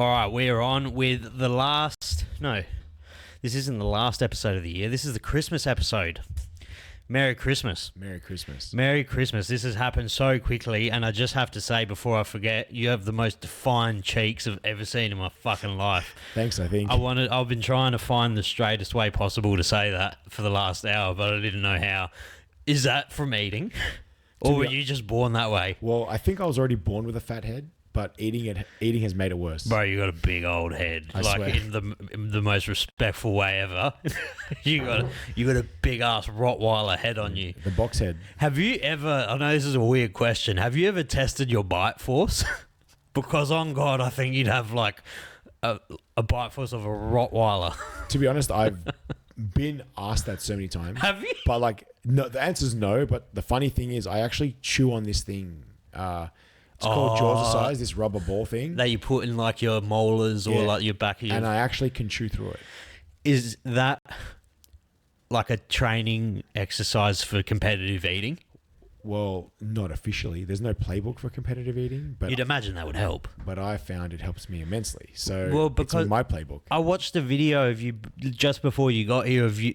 All right, we're on with the last... No, this isn't the last episode of the year. This is the Christmas episode. Merry Christmas. Merry Christmas. Merry Christmas. This has happened so quickly, and I just have to say before I forget, you have the most defined cheeks I've ever seen in my fucking life. Thanks, I think. I've been trying to find the straightest way possible to say that for the last hour, but I didn't know how. Is that from eating? Or were you just born that way? Well, I think I was already born with a fat head, but eating has made it worse. Bro, you got a big old head. I swear. in the most respectful way ever. you got a big ass Rottweiler head on you. The box head. Have you ever, I know this is a weird question, have you ever tested your bite force? Because on God, I think you'd have like a bite force of a Rottweiler. To be honest, I've been asked that so many times. Have you? But like, no, the answer is no. But the funny thing is, I actually chew on this thing. It's called Jaws-size, this rubber ball thing. That you put in like your molars or like your back of your... And I actually can chew through it. Is that like a training exercise for competitive eating? Well, not officially. There's no playbook for competitive eating. But You'd imagine that would help. But I found it helps me immensely. So because it's in my playbook. I watched a video of you just before you got here. Of you,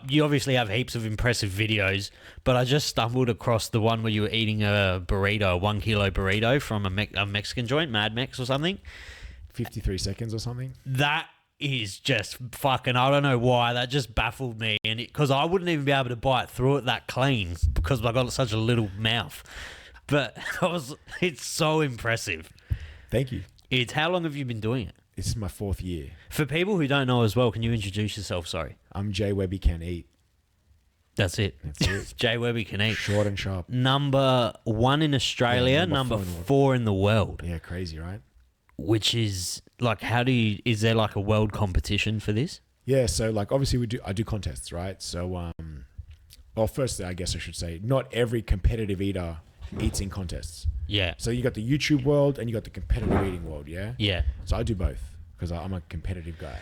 you obviously have heaps of impressive videos, but I just stumbled across the one where you were eating a burrito, a 1 kilo burrito from a Mexican joint, Mad Mex or something. 53 seconds or something. That is just fucking, I don't know why, that just baffled me, and because I wouldn't even be able to bite through it that clean because I got such a little mouth. But it's so impressive. Thank you. How long have you been doing it? This is my 4th year. For people who don't know as well, can you introduce yourself? Sorry. I'm JWebby Can Eat. That's it. JWebby Can Eat. Short and sharp. Number 1 in Australia, number 4 in the world. Yeah, crazy, right? Which is like, is there like a world competition for this? Yeah, so like obviously I do contests, right? So well, firstly, I guess I should say not every competitive eater eats in contests. Yeah. So you got the YouTube world and you got the competitive eating world, yeah? Yeah. So I do both because I'm a competitive guy.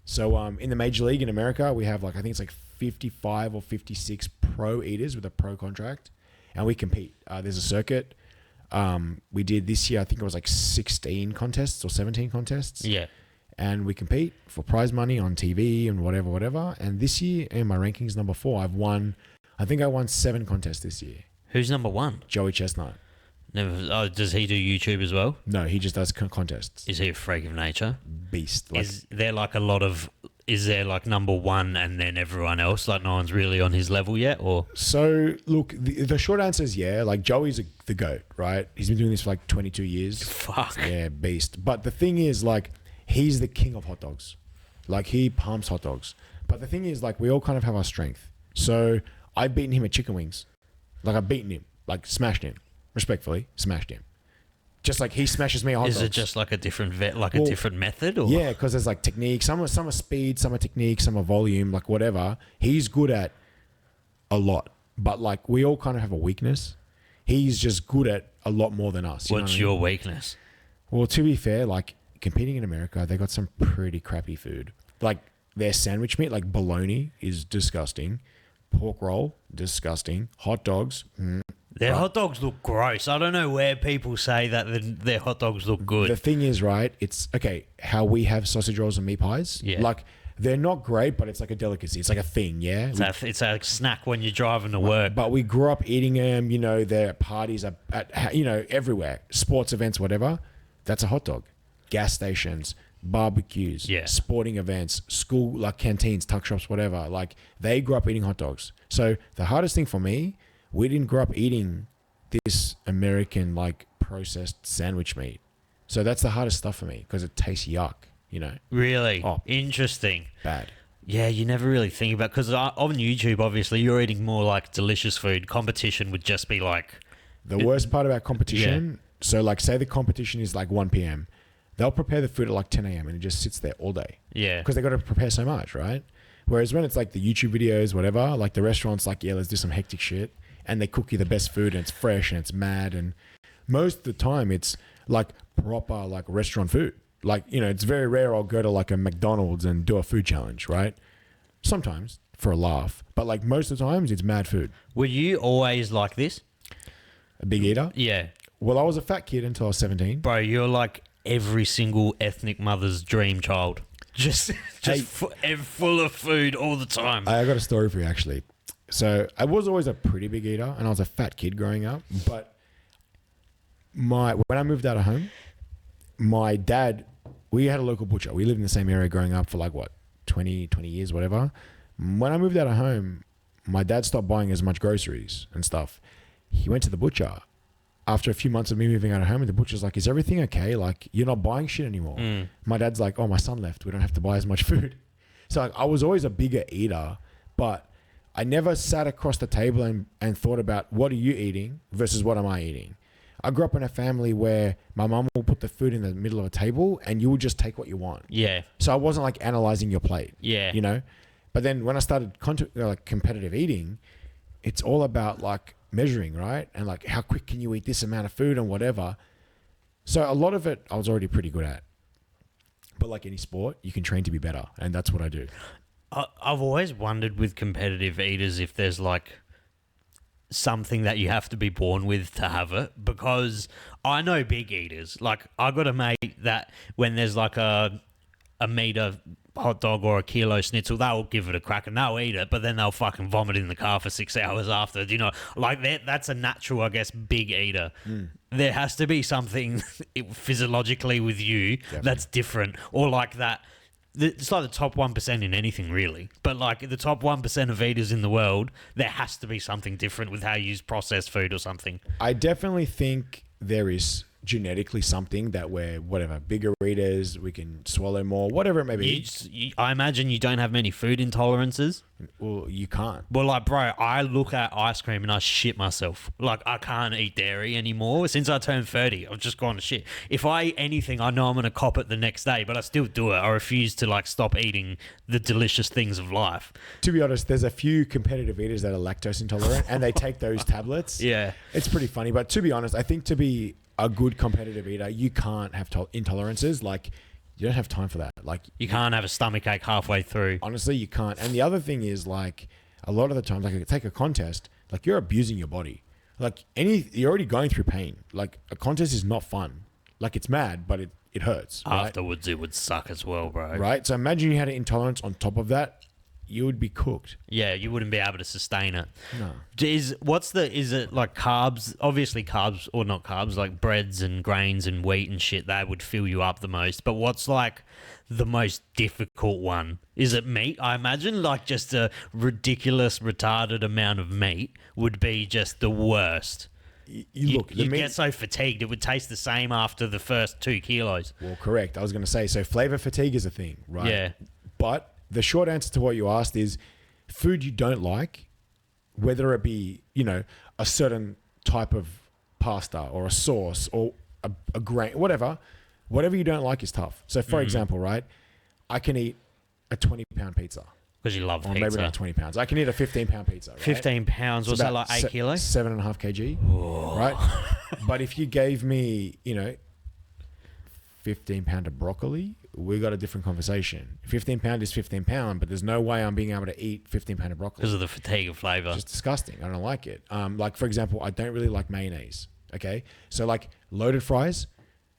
So in the major league in America, we have like, I think it's like 55 or 56 pro eaters with a pro contract, and we compete. There's a circuit. We did this year, I think it was like 16 contests or 17 contests. Yeah. And we compete for prize money on TV and whatever. And this year, in my rankings, number 4, I think I won 7 contests this year. Who's number 1? Joey Chestnut. Never. Oh, does he do YouTube as well? No, he just does contests. Is he a freak of nature? Beast. Is there like is there like number 1 and then everyone else? Like no one's really on his level yet, or? So look, the short answer is yeah. Like Joey's the GOAT, right? He's been doing this for like 22 years. Fuck. Yeah, beast. But the thing is, like, he's the king of hot dogs. Like, he pumps hot dogs. But the thing is, like, we all kind of have our strength. So I've beaten him at chicken wings. Like, I've beaten him. Like, smashed him. Respectfully, smashed him. Just like he smashes me at hot dogs. Is it just like a different a different method? Or? Yeah, because there's like technique. Some are speed, some are technique, some are volume, like whatever. He's good at a lot. But like, we all kind of have a weakness. He's just good at a lot more than us. What's your weakness? Well, to be fair, like competing in America, they got some pretty crappy food. Like their sandwich meat, like bologna, is disgusting. Pork roll, disgusting. Hot dogs. Their hot dogs look gross. I don't know where people say that their hot dogs look good. The thing is, right, it's, okay, how we have sausage rolls and meat pies. Yeah. Like, they're not great, but it's like a delicacy. It's like a thing, yeah? It's a snack when you're driving to work. But we grew up eating them, you know, their parties at everywhere. Sports events, whatever. That's a hot dog. Gas stations, barbecues, sporting events, school, like canteens, tuck shops, whatever. Like, they grew up eating hot dogs. So the hardest thing for me, we didn't grow up eating this American, like, processed sandwich meat. So that's the hardest stuff for me because it tastes yuck, you know. Really? Oh, interesting. Bad. Yeah, you never really think about, because on YouTube, obviously, you're eating more like delicious food. Competition would just be like... The worst part about competition, so like say the competition is like 1 p.m. They'll prepare the food at like 10 a.m. and it just sits there all day. Yeah. Because they got to prepare so much, right? Whereas when it's like the YouTube videos, whatever, like the restaurant's like, yeah, let's do some hectic shit. And they cook you the best food and it's fresh and it's mad. And most of the time it's like proper like restaurant food. Like, you know, it's very rare I'll go to like a McDonald's and do a food challenge, right? Sometimes for a laugh. But like most of the times it's mad food. Were you always like this? A big eater? Yeah. Well, I was a fat kid until I was 17. Bro, you're like every single ethnic mother's dream child. Just full of food all the time. I got a story for you, actually. So I was always a pretty big eater, and I was a fat kid growing up. But when I moved out of home, my dad, we had a local butcher. We lived in the same area growing up for 20 years, whatever. When I moved out of home, my dad stopped buying as much groceries and stuff. He went to the butcher. After a few months of me moving out of home, and the butcher's like, is everything okay? Like, you're not buying shit anymore. My dad's like, oh, my son left. We don't have to buy as much food. So I was always a bigger eater, but I never sat across the table and thought about what are you eating versus what am I eating. I grew up in a family where my mum will put the food in the middle of a table and you will just take what you want. Yeah. So I wasn't like analyzing your plate. Yeah. You know? But then when I started competitive eating, it's all about like measuring, right? And like how quick can you eat this amount of food and whatever. So a lot of it I was already pretty good at. But like any sport, you can train to be better. And that's what I do. I've always wondered with competitive eaters if there's like something that you have to be born with to have it, because I know big eaters. Like I got a mate that when there's like a meter hot dog or a kilo schnitzel, they'll give it a crack and they'll eat it, but then they'll fucking vomit in the car for 6 hours after. You know, like that's a natural, I guess, big eater. There has to be something physiologically with you that's different, or like that. It's like the top 1% in anything, really. But like the top 1% of eaters in the world, there has to be something different with how you use processed food or something. I definitely think there is genetically something that we're bigger eaters, we can swallow more, whatever it may be. I imagine you don't have many food intolerances. Well, you can't. Well, like, bro, I look at ice cream and I shit myself. Like, I can't eat dairy anymore. Since I turned 30, I've just gone to shit. If I eat anything, I know I'm going to cop it the next day, but I still do it. I refuse to, like, stop eating the delicious things of life. To be honest, there's a few competitive eaters that are lactose intolerant and they take those tablets. Yeah. It's pretty funny. But to be honest, I think to be a good competitive eater, you can't have intolerances. Like, you don't have time for that. Like, you can't have a stomachache halfway through. Honestly, you can't. And the other thing is, like, a lot of the time, like, take a contest, like, you're abusing your body. Like, you're already going through pain. Like, a contest is not fun. Like, it's mad, but it hurts. Right? Afterwards, it would suck as well, bro. Right? So imagine you had an intolerance on top of that. You would be cooked. Yeah, you wouldn't be able to sustain it. No. Is it like carbs? Obviously carbs, or not carbs, like breads and grains and wheat and shit, that would fill you up the most. But what's like the most difficult one? Is it meat? I imagine like just a ridiculous, retarded amount of meat would be just the worst. You get so fatigued, it would taste the same after the first 2 kilos. Well, correct. I was going to say, so flavor fatigue is a thing, right? Yeah. But the short answer to what you asked is food you don't like, whether it be, a certain type of pasta or a sauce or a grain, whatever you don't like is tough. So for example, right, I can eat a 20-pound pizza. Because you love or pizza. Maybe not 20 pounds. I can eat a 15-pound pizza, right? 15 pounds, was that like 8 kilos? 7.5 kg, right? But if you gave me, 15-pound of broccoli, we got a different conversation. 15-pound is 15-pound, but there's no way I'm being able to eat 15-pound of broccoli. Because of the fatigue of flavor. It's just disgusting. I don't like it. Like, for example, I don't really like mayonnaise, okay? So, like, loaded fries,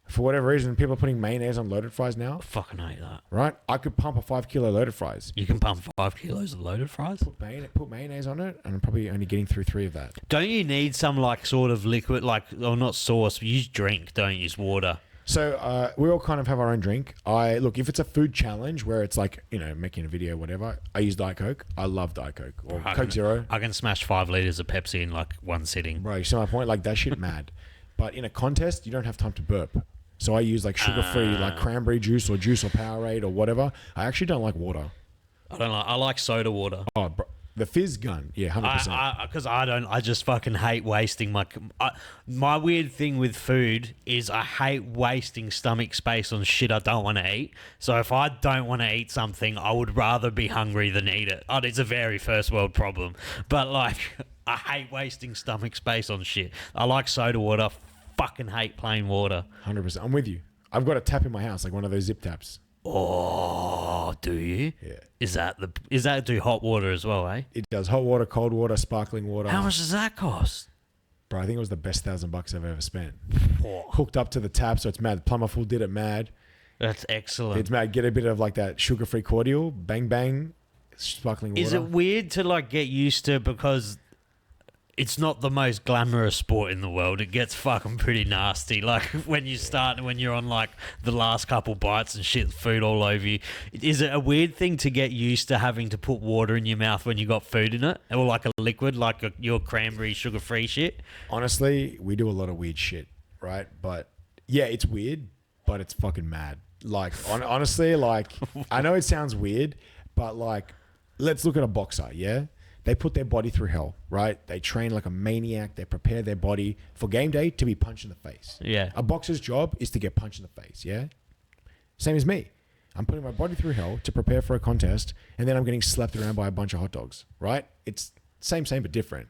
for whatever reason, people are putting mayonnaise on loaded fries now. I fucking hate that. Right? I could pump a 5-kilo loaded fries. You can pump 5 kilos of loaded fries? Put mayonnaise on it, and I'm probably only getting through 3 of that. Don't you need some, like, sort of liquid, like, or not sauce, but use drink, don't use water? So we all kind of have our own drink. Look, if it's a food challenge where it's like, making a video or whatever, I use Diet Coke. I love Diet Coke. Or Coke Zero. I can smash 5 litres of Pepsi in like one sitting. Bro, you see my point? Like, that shit mad. But in a contest, you don't have time to burp. So I use like sugar-free, like cranberry juice or Powerade or whatever. I actually don't like water. I like soda water. Oh, bro. The fizz gun, yeah, 100%. Because I just fucking hate wasting my weird thing with food is I hate wasting stomach space on shit I don't want to eat. So if I don't want to eat something, I would rather be hungry than eat it. It's a very first world problem. But like, I hate wasting stomach space on shit. I like soda water. Fucking hate plain water. 100%. I'm with you. I've got a tap in my house, like one of those zip taps. Oh, do you? Yeah. Is that do hot water as well, eh? It does hot water, cold water, sparkling water. How much does that cost? Bro, I think it was the best $1,000 I've ever spent. Hooked up to the tap, so it's mad. Plumber full did it mad. That's excellent. It's mad. Get a bit of like that sugar-free cordial. Bang, bang. Sparkling water. Is it weird to like get used to, because it's not the most glamorous sport in the world? It gets fucking pretty nasty. Like when you're on like the last couple bites and shit, food all over you. Is it a weird thing to get used to having to put water in your mouth when you got food in it, or like a liquid, like your cranberry sugar-free shit? Honestly, we do a lot of weird shit, right? But yeah, it's weird, but it's fucking mad. Like honestly, like I know it sounds weird, but like let's look at a boxer, yeah? They put their body through hell, right? They train like a maniac. They prepare their body for game day to be punched in the face. Yeah. A boxer's job is to get punched in the face, yeah? Same as me. I'm putting my body through hell to prepare for a contest, and then I'm getting slapped around by a bunch of hot dogs, right? It's same, but different.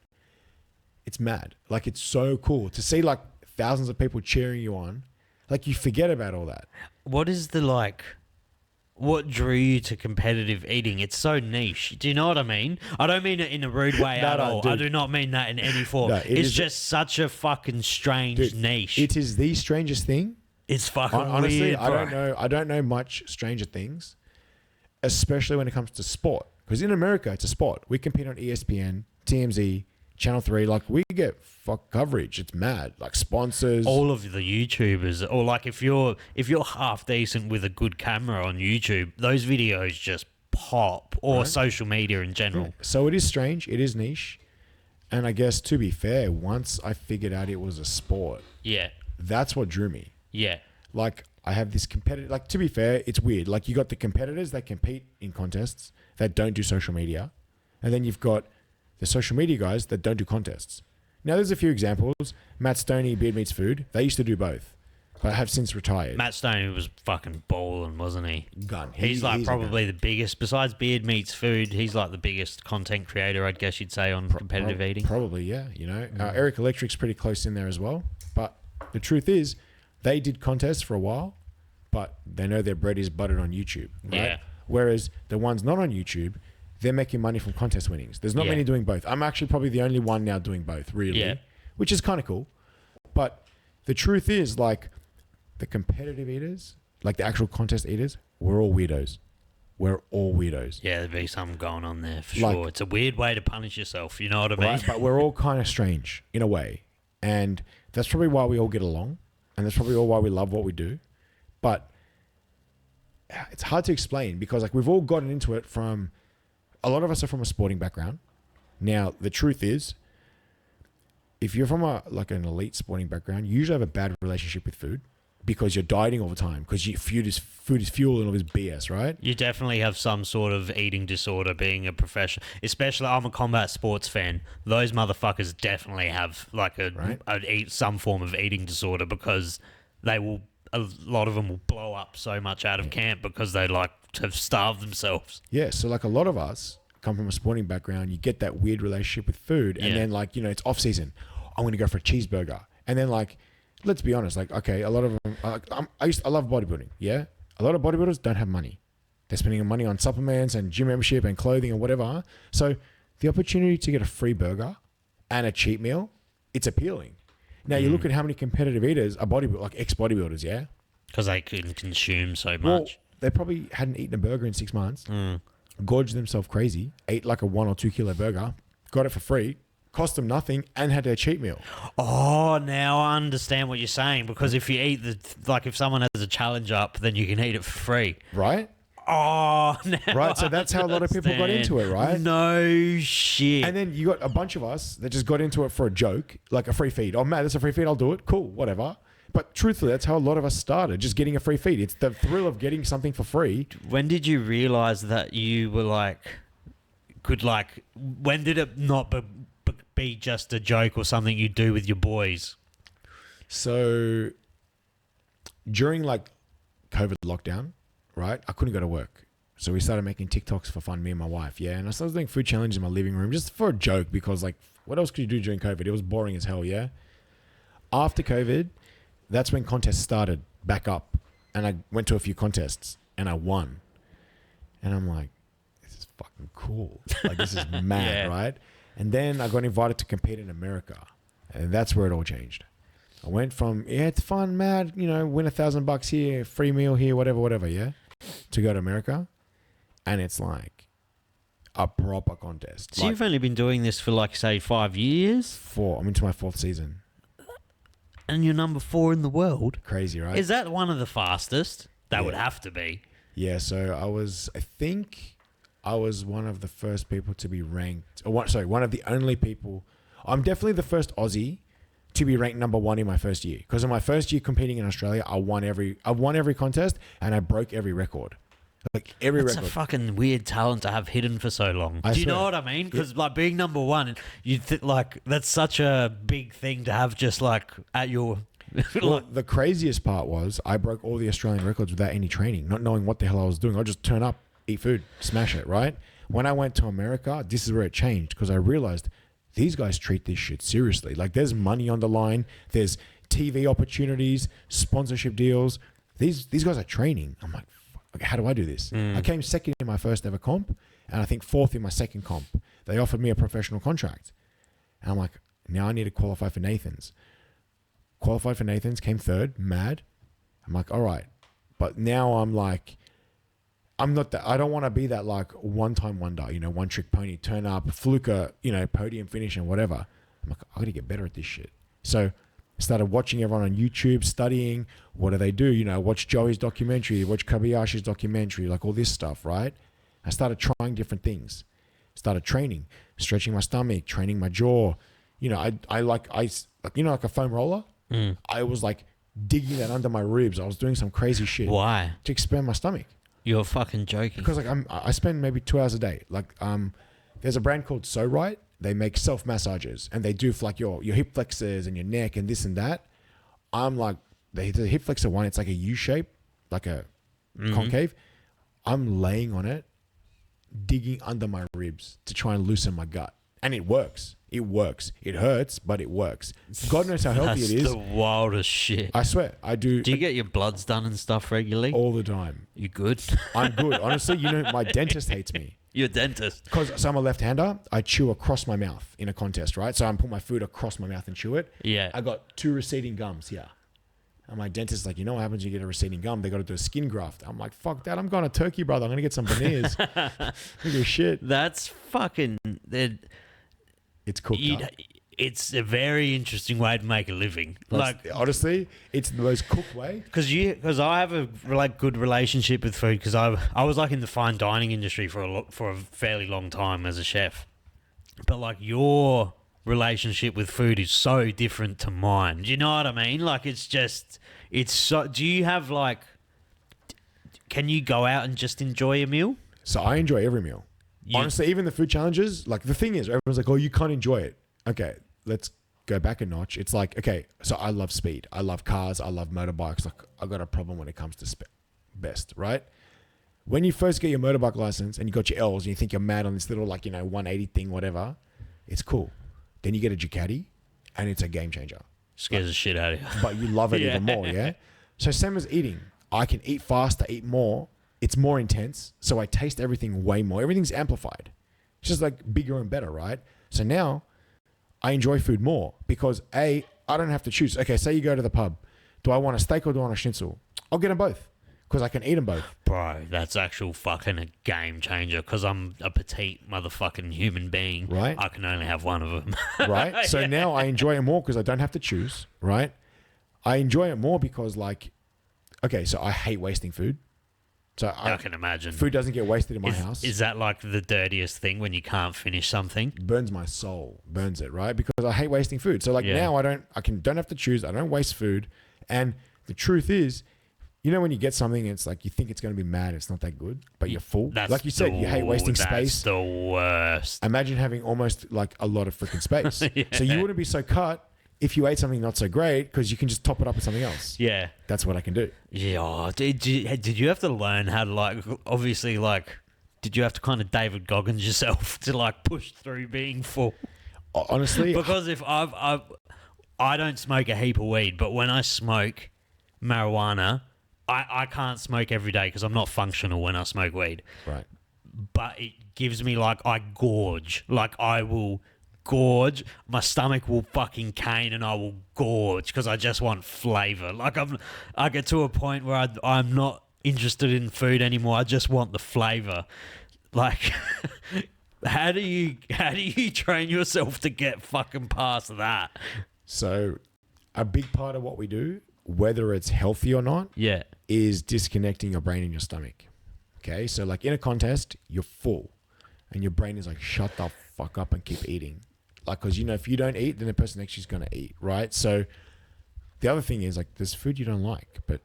It's mad. Like, it's so cool to see like thousands of people cheering you on. Like, you forget about all that. What drew you to competitive eating? It's so niche. Do you know what I mean? I don't mean it in a rude way at all. Dude. I do not mean that in any form. No, it's just such a fucking strange niche. It is the strangest thing. It's fucking honestly, weird, bro. I don't know much stranger things, especially when it comes to sport. Because in America, it's a sport. We compete on ESPN, TMZ, Channel 3. Like, we get coverage. It's mad. Like, sponsors. All of the YouTubers, or like if you're half decent with a good camera on YouTube, those videos just pop, or right? Social media in general. Yeah. So it is strange. It is niche. And I guess, to be fair, once I figured out it was a sport, Yeah. that's what drew me. Yeah. Like, I have this competitive, like, to be fair, it's weird. Like, you got the competitors that compete in contests that don't do social media. And then you've got the social media guys that don't do contests. Now, there's a few examples. Matt Stoney, Beard Meats Food, they used to do both, but have since retired. Matt Stoney was fucking balling, wasn't he? Gun. He's probably the biggest, besides Beard Meats Food, he's like the biggest content creator, I'd guess you'd say, on competitive eating. Probably, yeah. You know, Eric Electric's pretty close in there as well. But the truth is, they did contests for a while, but they know their bread is buttered on YouTube, right? Yeah. Whereas the ones not on YouTube, they're making money from contest winnings. There's not many doing both. I'm actually probably the only one now doing both, really, which is kind of cool. But the truth is, like, the competitive eaters, like the actual contest eaters, we're all weirdos. We're all weirdos. Yeah, there'd be something going on there for sure. It's a weird way to punish yourself, you know what I mean? Right? But we're all kind of strange in a way. And that's probably why we all get along. And that's probably all why we love what we do. But it's hard to explain because, like, we've all gotten into it from... A lot of us are from a sporting background. Now, the truth is, if you're from an elite sporting background, you usually have a bad relationship with food because you're dieting all the time because food is fuel and all this BS, right? You definitely have some sort of eating disorder being a professional. Especially, I'm a combat sports fan. Those motherfuckers definitely have like some form of eating disorder because a lot of them will blow up so much out of camp because they like to have starved themselves. Yeah, so like a lot of us come from a sporting background, you get that weird relationship with food, and then like, you know, it's off season. I'm going to go for a cheeseburger. And then like, let's be honest, like, okay, a lot of them, I love bodybuilding, yeah? A lot of bodybuilders don't have money. They're spending money on supplements and gym membership and clothing and whatever. So the opportunity to get a free burger and a cheat meal, it's appealing. Now you look at how many competitive eaters are like ex-bodybuilders, yeah? Because they can consume so much. Well, they probably hadn't eaten a burger in 6 months, gorged themselves crazy, ate like a 1 or 2 kilo burger, got it for free, cost them nothing, and had their cheat meal. Oh, now I understand what you're saying, because if you eat if someone has a challenge up, then you can eat it for free. Right? Oh, now right. So that's how a lot of people got into it, right? No shit. And then you got a bunch of us that just got into it for a joke, like a free feed. Oh, man, that's a free feed. I'll do it. Cool, whatever. But truthfully, that's how a lot of us started, just getting a free feed. It's the thrill of getting something for free. When did you realize that you were when did it not be just a joke or something you do with your boys? So during like COVID lockdown, right, I couldn't go to work. So we started making TikToks for fun, me and my wife, yeah? And I started doing food challenges in my living room just for a joke because, like, what else could you do during COVID? It was boring as hell, yeah? After COVID... That's when contests started back up. And I went to a few contests and I won. And I'm like, this is fucking cool. Like, this is mad, right? And then I got invited to compete in America. And that's where it all changed. I went from, it's fun, mad, win $1,000 here, free meal here, whatever, yeah, to go to America. And it's like a proper contest. So you've only been doing this for say 5 years? 4. I'm into my 4th season. And you're number 4 in the world? Crazy, right? Is that one of the fastest? That would have to be. Yeah, so I think I was one of the first people to be ranked, one of the only people. I'm definitely the first Aussie to be ranked number 1 in my first year. Because in my first year competing in Australia, I won every contest and I broke every record. Like every That's record. a fucking weird talent to have hidden for so long. Do you know what I mean? Because being number 1, that's such a big thing to have just at your. Well, the craziest part was I broke all the Australian records without any training, not knowing what the hell I was doing. I just turn up, eat food, smash it, right? When I went to America, this is where it changed because I realized these guys treat this shit seriously. Like there's money on the line, there's TV opportunities, sponsorship deals. These guys are training. I'm like, okay, how do I do this? I came second in my first ever comp and I think 4th in my second comp. They offered me a professional contract. And I'm like, now I need to qualify for Nathan's. Qualified for Nathan's, came 3rd, mad. I'm like, all right. But now I'm like, I'm not that, I don't want to be that one-time wonder, one trick pony, turn up, fluker, podium finish and whatever. I'm like, I got to get better at this shit. So I started watching everyone on YouTube, studying, what do they do? Watch Joey's documentary, watch Kobayashi's documentary, all this stuff, right? I started trying different things. Started training, stretching my stomach, training my jaw. I like a foam roller. I was digging that under my ribs. I was doing some crazy shit. Why? To expand my stomach. You're fucking joking. Because I spend maybe 2 hours a day. There's a brand called So Right. They make self massages and they do for your hip flexors and your neck and this and that. I'm the hip flexor one. It's like a U shape, like a concave. I'm laying on it, digging under my ribs to try and loosen my gut, and it works. It works. It hurts, but it works. God knows how healthy it is. That's the wildest shit. I swear, I do. Do you get your bloods done and stuff regularly? All the time. You good? I'm good. Honestly, my dentist hates me. You're a dentist. So I'm a left-hander. I chew across my mouth in a contest, right? So I'm putting my food across my mouth and chew it. Yeah. I got 2 receding gums here. And my dentist's like, what happens when you get a receding gum? They got to do a skin graft. I'm like, fuck that. I'm going to Turkey, brother. I'm going to get some veneers. Look at this shit. That's fucking... It's cooked up. It's a very interesting way to make a living. Honestly, it's the most cooked way. Because I have a good relationship with food. Because I was in the fine dining industry for a fairly long time as a chef. But your relationship with food is so different to mine. Do you know what I mean? It's so. Do you have can you go out and just enjoy a meal? So I enjoy every meal. Honestly, even the food challenges, the thing is, everyone's like, oh, you can't enjoy it. Okay, let's go back a notch. It's okay, so I love speed. I love cars. I love motorbikes. I got a problem when it comes to best, right? When you first get your motorbike license and you got your L's and you think you're mad on this little 180 thing, whatever, it's cool. Then you get a Ducati and it's a game changer. Scares the shit out of you. But you love it even more, yeah? So same as eating. I can eat faster, eat more. It's more intense, so I taste everything way more. Everything's amplified. It's just bigger and better, right? So now I enjoy food more because I don't have to choose. Okay, say you go to the pub. Do I want a steak or do I want a schnitzel? I'll get them both because I can eat them both. Bro, that's actual fucking a game changer because I'm a petite motherfucking human being. Right. I can only have one of them. Right? So now I enjoy it more because I don't have to choose, right? I enjoy it more because okay, so I hate wasting food. So I can imagine. Food doesn't get wasted in my house. Is that the dirtiest thing when you can't finish something? Burns my soul. Burns it, right? Because I hate wasting food. So now I don't have to choose. I don't waste food. And the truth is, when you get something, it's you think it's going to be mad. It's not that good, but you're full. Like you said, you hate wasting space. That's the worst. Imagine having almost a lot of freaking space. Yeah. So you wouldn't be so cut if you ate something not so great because you can just top it up with something else. Yeah. That's what I can do. Yeah. Did you have to learn how to obviously did you have to kind of David Goggins yourself to push through being full? Honestly. Because if I don't smoke a heap of weed, but when I smoke marijuana, I can't smoke every day because I'm not functional when I smoke weed. Right. But it gives me I gorge. I will gorge. My stomach will fucking cane and I will gorge because I just want flavor. Like I get to a point where I'm not interested in food anymore. I just want the flavor. Like, how do you train yourself to get fucking past that? So, a big part of what we do, whether it's healthy or not, is disconnecting your brain and your stomach. Okay, so like in a contest, you're full, and your brain is like, shut the fuck up and keep eating. Like, because if you don't eat, then the person next to you is gonna eat, right? So, the other thing is like, there's food you don't like, but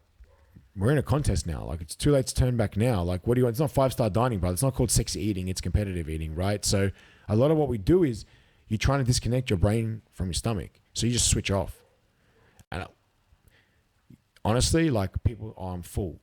we're in a contest now. Like, it's too late to turn back now. Like, what do you want? It's not 5-star dining, bro. It's not called sexy eating. It's competitive eating, right? So, a lot of what we do is you're trying to disconnect your brain from your stomach. So you just switch off. And honestly, like people, I'm full.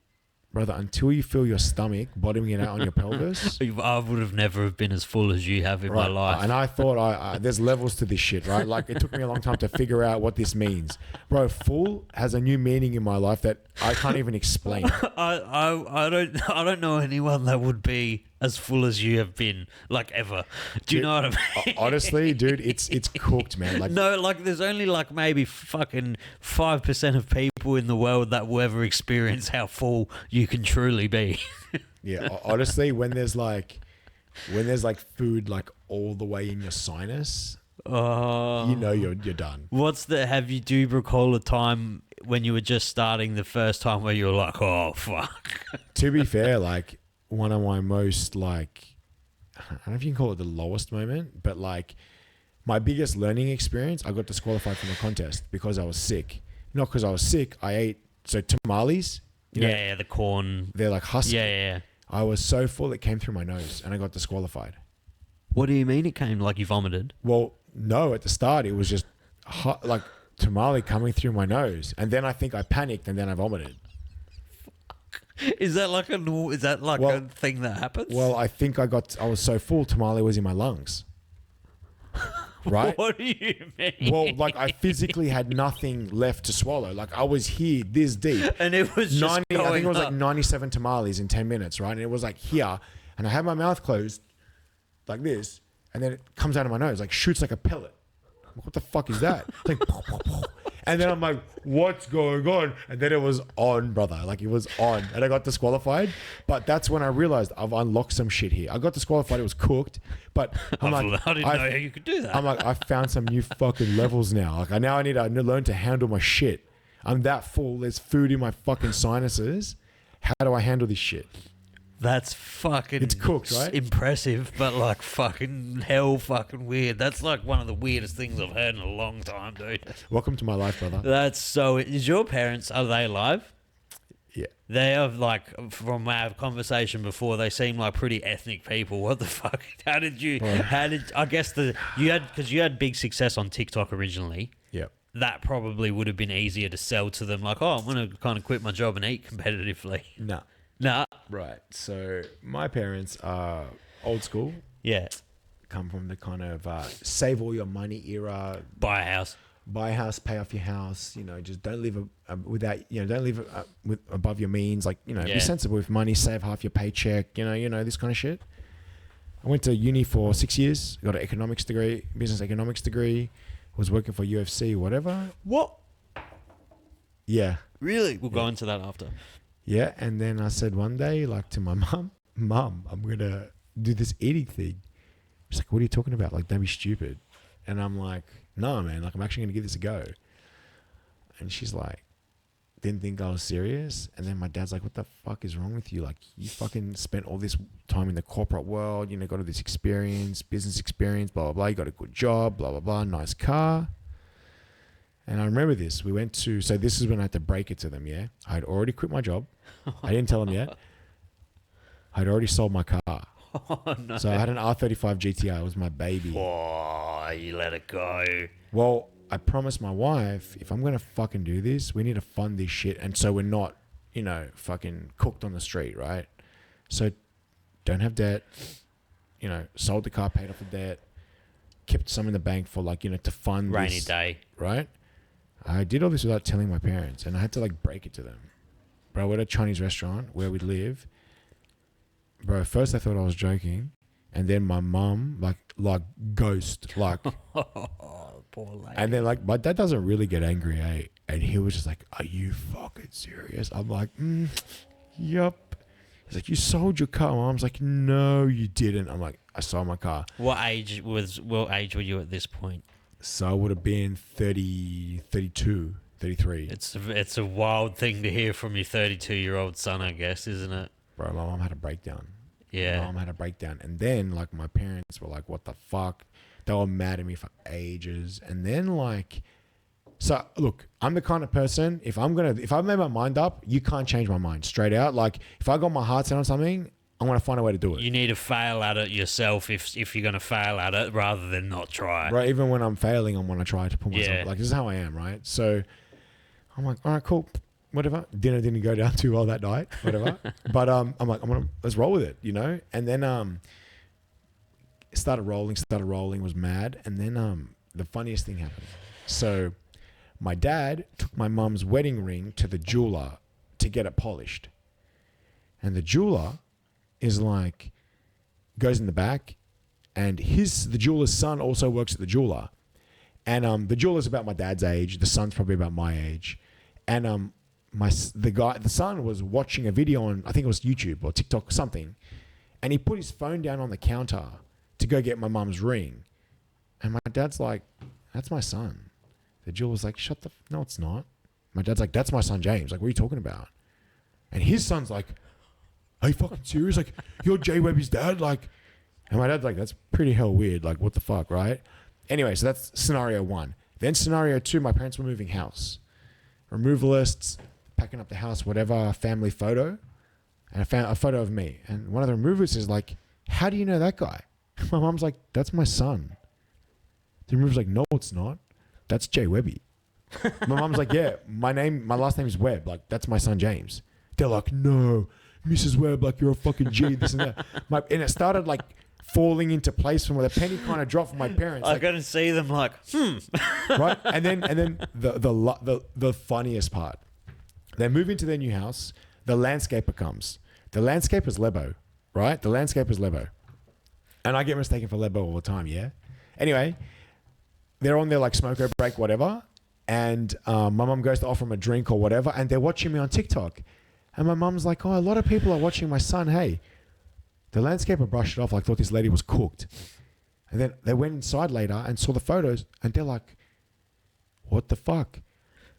Brother, until you feel your stomach bottoming it out on your pelvis. I would have never been as full as you have in my life. And I thought there's levels to this shit, right? Like it took me a long time to figure out what this means. Bro, full has a new meaning in my life that I can't even explain. I don't know anyone that would be as full as you have been, like ever. Do you know what I mean? Honestly, dude, it's cooked, man. Like no, like there's only like maybe fucking 5% of people in the world that will ever experience how full you can truly be. Yeah, honestly, when there's like food like all the way in your sinus, you're done. Do you recall a time when you were just starting the first time where you were like, oh fuck? To be fair, like one of my most like, I don't know if you can call it the lowest moment, but like my biggest learning experience, I got disqualified from a contest because I was sick. Not because I was sick, I ate tamales. Yeah, the corn. They're like husky. Yeah. I was so full it came through my nose and I got disqualified. What do you mean it came like you vomited? Well, no, at the start it was just hot, like tamale coming through my nose, and then I think I panicked and then I vomited. Is that like a thing that happens? Well, I think I was so full, tamale was in my lungs. Right? What do you mean? Well, like I physically had nothing left to swallow. Like I was here this deep. And it was just I think it was like 97 tamales in 10 minutes, right? And it was like here. And I had my mouth closed like this. And then it comes out of my nose, like shoots like a pellet. I'm like, what the fuck is that? It's like, pow, pow, pow. And then I'm like, what's going on? And then it was on, brother. Like it was on. And I got disqualified. But that's when I realized I've unlocked some shit here. I got disqualified. It was cooked. But I didn't know how you could do that. I'm like, I found some new fucking levels now. Like I need to learn to handle my shit. I'm that full. There's food in my fucking sinuses. How do I handle this shit? That's fucking... It's cooked, right? Impressive, but like fucking hell fucking weird. That's like one of the weirdest things I've heard in a long time, dude. Welcome to my life, brother. That's so... Is your parents, are they alive? Yeah. They have like, from our conversation before, they seem like pretty ethnic people. What the fuck? I guess because you had big success on TikTok originally. Yeah. That probably would have been easier to sell to them. Like, oh, I'm going to kind of quit my job and eat competitively. No. Nah. Right. So my parents are old school. Yeah. Come from the kind of save all your money era. Buy a house, pay off your house. Just don't live without. Don't live with above your means. Like be sensible with money. Save half your paycheck. This kind of shit. I went to uni for 6 years. Got an economics degree, business economics degree. Was working for UFC, whatever. What? Yeah. Really? We'll go into that after. Yeah, and then I said one day, like to my mum, I'm going to do this eating thing. She's like, what are you talking about? Like, don't be stupid. And I'm like, no, man, like I'm actually going to give this a go. And she's like, didn't think I was serious. And then my dad's like, what the fuck is wrong with you? Like, you fucking spent all this time in the corporate world, got all this experience, business experience, blah, blah, blah. You got a good job, blah, blah, blah, nice car. And I remember this. So this is when I had to break it to them, yeah? I had already quit my job. I didn't tell them yet. I'd already sold my car. Oh, no. So I had an R35 GTI. It was my baby. Oh, you let it go. Well, I promised my wife, if I'm going to fucking do this, we need to fund this shit. And so we're not, fucking cooked on the street, right? So don't have debt. Sold the car, paid off the debt. Kept some in the bank for to fund rainy this, day. Right? I did all this without telling my parents, and I had to break it to them. Bro, we're at a Chinese restaurant where we live. Bro, first I thought I was joking. And then my mum, like ghost, like, Oh, poor lady. and then like my dad doesn't really get angry, eh? And he was just like, "Are you fucking serious?" I'm like, "Yup." He's like, "You sold your car." Mom's like, "No, you didn't." I'm like, "I sold my car." What age were you at this point? So I would have been 30, 32, 33. It's a wild thing to hear from your 32-year-old son, I guess, isn't it? Bro, my mom had a breakdown. Yeah. My mom had a breakdown. And then, like, my parents were like, what the fuck? They were mad at me for ages. And then, like, so, look, I'm the kind of person, if I've made my mind up, you can't change my mind straight out. Like, if I got my heart set on something, I'm going to find a way to do it. You need to fail at it yourself if you're going to fail at it rather than not try. Right? Even when I'm failing, I'm going to try to put myself, Yeah. like, this is how I am, right? So, I'm like, all right, cool. Whatever. Dinner didn't go down too well that night. Whatever. But I'm like, let's roll with it, you know? And then started rolling, was mad. And then the funniest thing happened. So my dad took my mum's wedding ring to the jeweler to get it polished. And the jeweler is like, goes in the back, and the jeweler's son also works at the jeweler. And the jeweler's about my dad's age. The son's probably about my age. And the son was watching a video on, I think it was YouTube or TikTok or something, and he put his phone down on the counter to go get my mum's ring. And my dad's like, "That's my son." The jeweler's like, no, it's not. My dad's like, "That's my son, James. Like, what are you talking about?" And his son's like, "Are you fucking serious? Like, you're JWebby's dad?" Like, and my dad's like, "That's pretty hell weird. Like, what the fuck, right?" Anyway, so that's scenario one. Then scenario two, my parents were moving house. Removalists, packing up the house, whatever, family photo, and I found a photo of me. And one of the removers is like, "How do you know that guy?" My mom's like, "That's my son." The remover's like, "No, it's not. That's JWebby." My mom's like, "Yeah, my last name is Webb. Like, that's my son, James." They're like, "No, Mrs. Webb, like, you're a fucking G, this and that." And it started like falling into place from where the penny kind of dropped from my parents. I gotta see them like, Right? And then the funniest part. They move into their new house. The landscaper comes. The landscaper's Lebo, right? The landscaper's Lebo. And I get mistaken for Lebo all the time, yeah? Anyway, they're on their like smoker break, whatever. And my mum goes to offer them a drink or whatever. And they're watching me on TikTok. And my mum's like, "Oh, a lot of people are watching my son. Hey." The landscaper brushed it off like thought this lady was cooked. And then they went inside later and saw the photos. And they're like, "What the fuck?"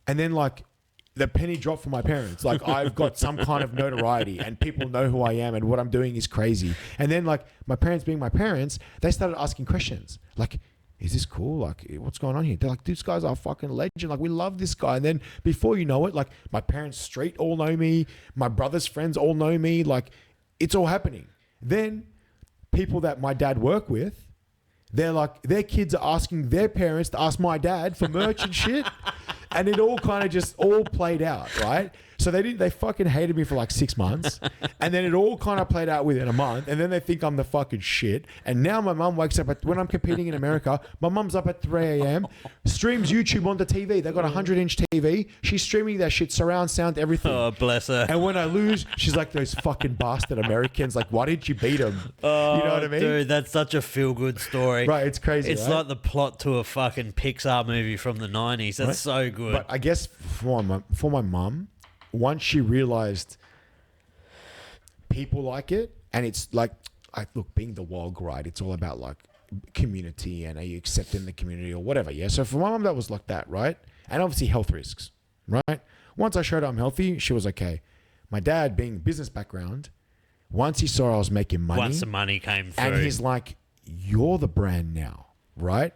And then like the penny dropped for my parents. Like, I've got some kind of notoriety and people know who I am and what I'm doing is crazy. And then like my parents being my parents, they started asking questions. Like, "Is this cool? Like, what's going on here?" They're like, "This guy's our fucking legend. Like, we love this guy." And then before you know it, like my parents' street all know me. My brother's friends all know me. Like, it's all happening. Then people that my dad work with, they're like, their kids are asking their parents to ask my dad for merch and shit. And it all kind of just all played out, right? So they fucking hated me for like 6 months. And then it all kind of played out within a month. And then they think I'm the fucking shit. And now my mum wakes up when I'm competing in America, my mum's up at 3 a.m., streams YouTube onto TV. They've got a 100-inch TV. She's streaming that shit, surround sound, everything. oh, bless her. And when I lose, she's like, "Those fucking bastard Americans. Like, why didn't you beat them?" Oh, you know what I mean? Dude, that's such a feel-good story. Right, it's crazy, It's right? like the plot to a fucking Pixar movie from the 90s. That's so good. But I guess for my mum, once she realized people like it, and it's like, look, being the WOG, right? It's all about like community and are you accepting the community or whatever, yeah? So for my mum, that was like that, right? And obviously health risks, right? Once I showed her I'm healthy, she was okay. My dad, being business background, once he saw I was making money. Once the money came through. And he's like, "You're the brand now," right?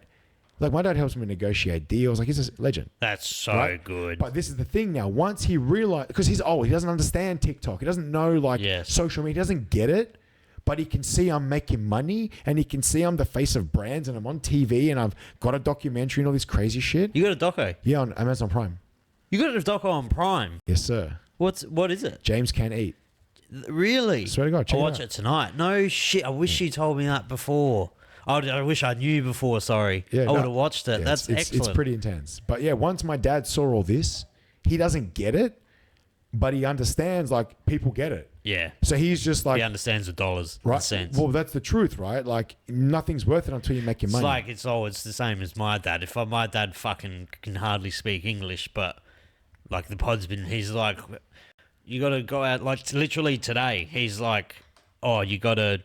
Like, my dad helps me negotiate deals. Like, he's a legend. That's so right? good. But this is the thing now. Once he realized, because he's old, he doesn't understand TikTok. He doesn't know like social media. He doesn't get it. But he can see I'm making money, and he can see I'm the face of brands, and I'm on TV, and I've got a documentary and all this crazy shit. You got a doco? Yeah, on Amazon Prime. You got a doco on Prime? Yes, sir. What is it? James Can Eat. Really? I swear to God, check I'll it watch out. it tonight. No shit. I wish you told me that before. I wish I knew before. Sorry. Yeah, I would have watched it. Yeah, That's excellent. It's pretty intense. But yeah, once my dad saw all this, he doesn't get it, but he understands like people get it. Yeah. So he's just like, he understands the dollars, right? and cents. Well, that's the truth, right? Like nothing's worth it until you make your money. It's the same as my dad. My dad fucking can hardly speak English, but like the pod's been, he's like, you got to go out, like literally today, he's like, oh, you got to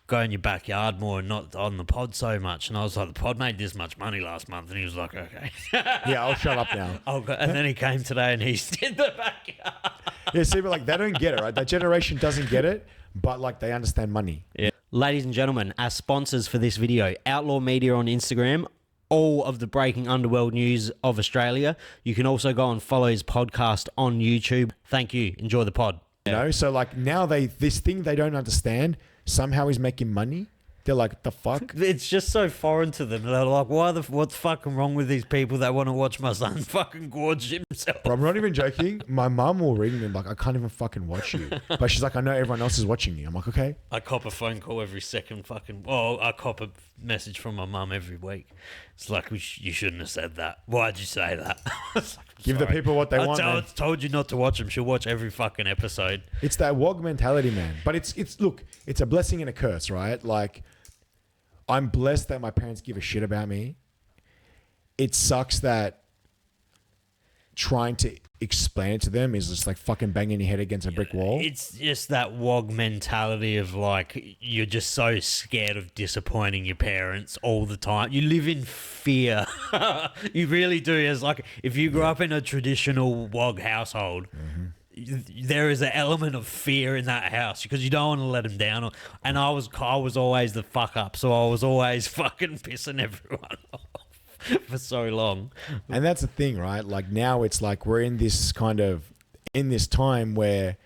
go in your backyard more and not on the pod so much. And I was like, the pod made this much money last month. And he was like, okay. Yeah, I'll shut up now. And then he came today and he's in the backyard. Yeah, see, but like they don't get it, right? That generation doesn't get it, but like they understand money. Yeah. Ladies and gentlemen, our sponsors for this video, Outlaw Media on Instagram, all of the breaking underworld news of Australia. You can also go and follow his podcast on YouTube. Thank you. Enjoy the pod. You know, so like now this thing they don't understand, somehow he's making money. They're like, the fuck? It's just so foreign to them. They're like, what's fucking wrong with these people that want to watch my son fucking gorge himself? Bro, I'm not even joking. My mum will ring me like, I can't even fucking watch you. But she's like, I know everyone else is watching you. I'm like, okay. I cop a phone call every second fucking... Well, I cop a message from my mum every week. It's like, you shouldn't have said that. Why'd you say that? Like, give the people what they want, I told you not to watch them. She'll watch every fucking episode. It's that WOG mentality, man. But look, it's a blessing and a curse, right? Like, I'm blessed that my parents give a shit about me. It sucks that trying to explain it to them is just like fucking banging your head against a brick wall. It's just that WOG mentality of like, you're just so scared of disappointing your parents all the time. You live in fear. You really do. It's like, if you grew up in a traditional WOG household, there is an element of fear in that house because you don't want to let them down. And I was always the fuck up, so I was always fucking pissing everyone off for so long. And that's the thing, right? Like now it's like we're in this time where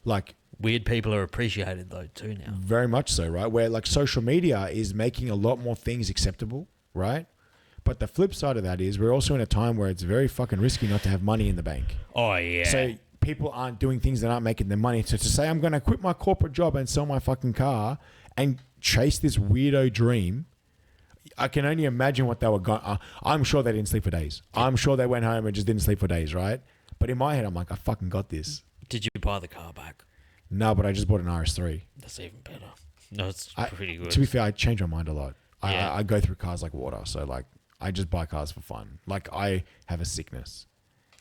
like weird people are appreciated though too now. Very much so, right? Where like social media is making a lot more things acceptable, right? But the flip side of that is we're also in a time where it's very fucking risky not to have money in the bank. Oh yeah. So people aren't doing things that aren't making them money. So to say I'm going to quit my corporate job and sell my fucking car and chase this weirdo dream, I can only imagine what they were going. I'm sure they didn't sleep for days. I'm sure they went home and just didn't sleep for days, right? But in my head, I'm like, I fucking got this. Did you buy the car back? No, but I just bought an RS3. That's even better. No, it's pretty good. To be fair, I change my mind a lot. Yeah. I go through cars like water. So like, I just buy cars for fun. Like I have a sickness.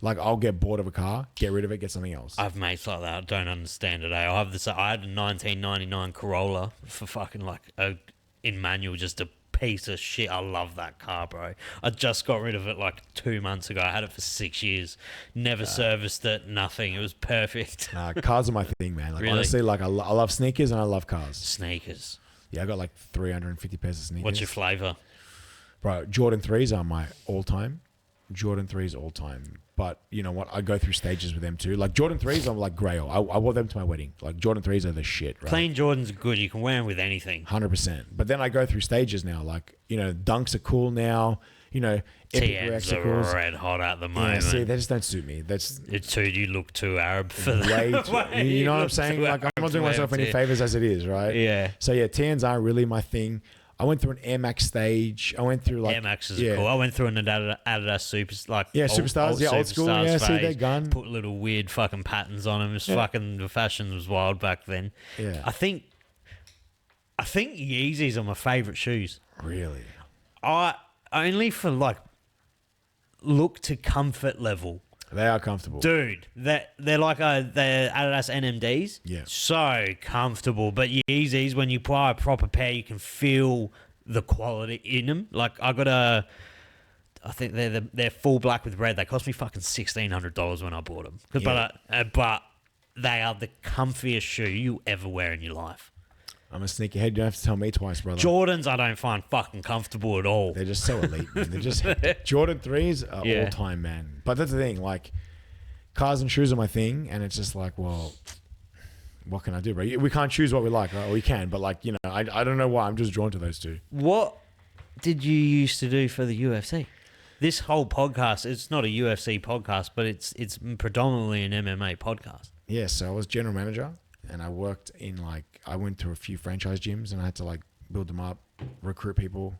Like I'll get bored of a car, get rid of it, get something else. I have mates like that. I don't understand it. I had a 1999 Corolla for fucking like in manual, just a piece of shit. I love that car, bro. I just got rid of it like 2 months ago. I had it for 6 years. Never serviced it. Nothing. It was perfect. Cars are my thing, man. Like Really? honestly, like I love sneakers and I love cars. Sneakers. Yeah, I got like 350 pairs of sneakers. What's your flavor? Bro, Jordan 3s are my all-time. Jordan 3s all-time. But you know what? I go through stages with them too. Like Jordan 3s, I'm like Grail. I wore them to my wedding. Like Jordan 3s are the shit, right? Clean Jordans are good. You can wear them with anything. 100%. But then I go through stages now. Like, you know, Dunks are cool now. You know, TNs are red hot at the moment. Yeah, see, they just don't suit me. You look too Arab for that. Way too, you know what I'm saying? Like, I'm not doing myself any favors as it is, right? Yeah. So yeah, TNs aren't really my thing. I went through an Air Max stage. I went through like Air Maxes are cool. I went through an Adidas Supers, like Superstars, old school. Yeah, see, they're gone. Put little weird fucking patterns on them. It's fucking, the fashion was wild back then. Yeah. I think Yeezys are my favorite shoes. Really? I only for like look to comfort level. They are comfortable, dude. They're like they're Adidas NMDs. Yeah, so comfortable. But Yeezys, when you buy a proper pair, you can feel the quality in them. Like I think they're full black with red. They cost me fucking $1,600 when I bought them. But they are the comfiest shoe you ever wear in your life. I'm a sneakerhead. You don't have to tell me twice, brother. Jordans, I don't find fucking comfortable at all. They're just so elite, man. They're just Jordan 3s are all time, man. But that's the thing. Like, cars and shoes are my thing, and it's just like, well, what can I do, bro? We can't choose what we like, right? We can, but like, you know, I don't know why. I'm just drawn to those two. What did you used to do for the UFC? This whole podcast, it's not a UFC podcast, but it's predominantly an MMA podcast. Yeah, so I was general manager. And I worked in I went to a few franchise gyms and I had to like build them up, recruit people,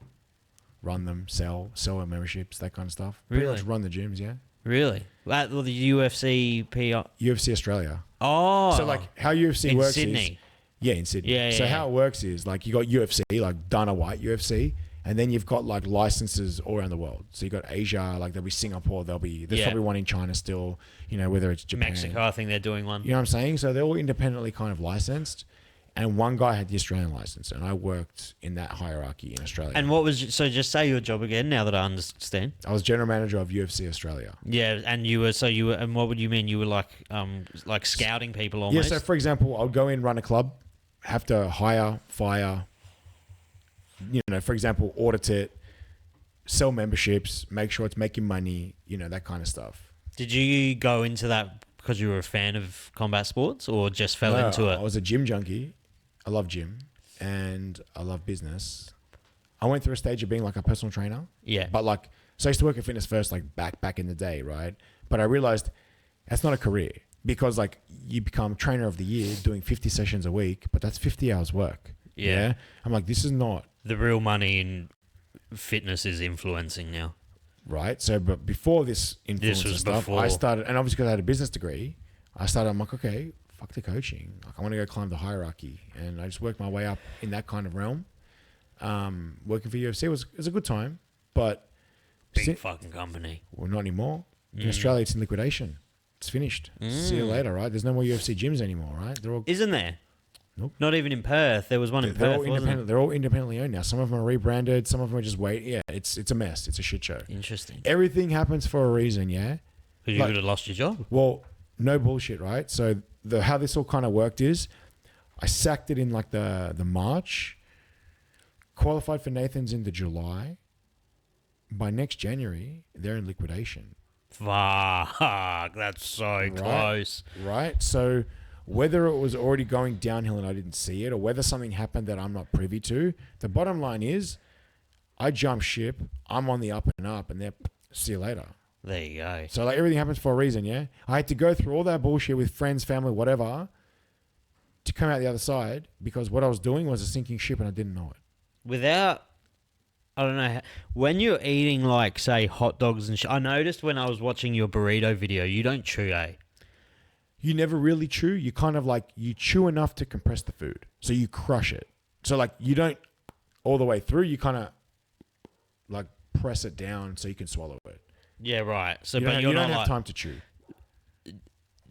run them, sell our memberships, that kind of stuff. Really? Pretty much run the gyms, yeah. Really? Well, the UFC PR. UFC Australia. Oh. So like how UFC in works Sydney. is in Sydney. Yeah, So yeah, how it works is like you got UFC, like Dana White UFC, and then you've got like licenses all around the world. So you got Asia, like there'll be Singapore, there's probably one in China still, you know, whether it's Japan. Mexico, I think they're doing one. You know what I'm saying? So they're all independently kind of licensed. And one guy had the Australian license, and I worked in that hierarchy in Australia. And what was so? Just say your job again. Now that I understand. I was general manager of UFC Australia. Yeah, and you were and what would you mean? You were like scouting people almost. Yeah. So for example, I'll go in, run a club, have to hire, fire. You know, for example, audit it, sell memberships, make sure it's making money. You know, that kind of stuff. Did you go into that because you were a fan of combat sports, or just fell into it? I was a gym junkie. I love gym and I love business. I went through a stage of being like a personal trainer. Yeah. But like, so I used to work at Fitness First, like back in the day, right? But I realized that's not a career because like you become trainer of the year doing 50 sessions a week, but that's 50 hours work. Yeah. I'm like, this is not. The real money in fitness is influencing now. Right. So, but before this influence and stuff, I started, and obviously because I had a business degree, I'm like, okay, fuck the coaching. Like I want to go climb the hierarchy. And I just worked my way up in that kind of realm. Working for UFC was a good time, but big fucking company. Well, not anymore. In Australia, it's in liquidation. It's finished. See you later, right? There's no more UFC gyms anymore, right? They're all Isn't there? Nope. Not even in Perth. There was one in Perth, wasn't there? They're all independently owned now. Some of them are rebranded. Some of them are just Yeah, it's a mess. It's a shit show. Interesting. Everything happens for a reason, yeah? Because you could have lost your job. Well, no bullshit, right? So how this all kind of worked is I sacked it in like the March, qualified for Nathan's in the July. By next January, they're in liquidation. Fuck, that's so close. Right? So whether it was already going downhill and I didn't see it, or whether something happened that I'm not privy to, the bottom line is I jumped ship, I'm on the up and up, and see you later. There you go. So like everything happens for a reason, yeah? I had to go through all that bullshit with friends, family, whatever, to come out the other side because what I was doing was a sinking ship and I didn't know it. Without, I don't know, when you're eating like, say, hot dogs and I noticed when I was watching your burrito video, you don't chew, eh? You never really chew. You kind of like, you chew enough to compress the food. So you crush it. So like you don't all the way through, you kind of like press it down so you can swallow it. Yeah, right. So, you don't have time to chew.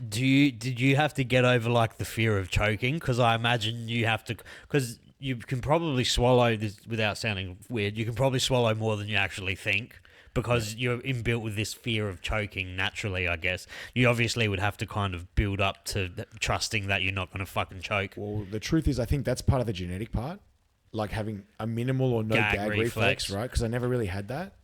Did you have to get over like the fear of choking? Because I imagine you have to, because you can probably swallow this without sounding weird. You can probably swallow more than you actually think because you're inbuilt with this fear of choking naturally. I guess you obviously would have to kind of build up to trusting that you're not going to fucking choke. Well, the truth is, I think that's part of the genetic part, like having a minimal or no gag reflex, right? Because I never really had that.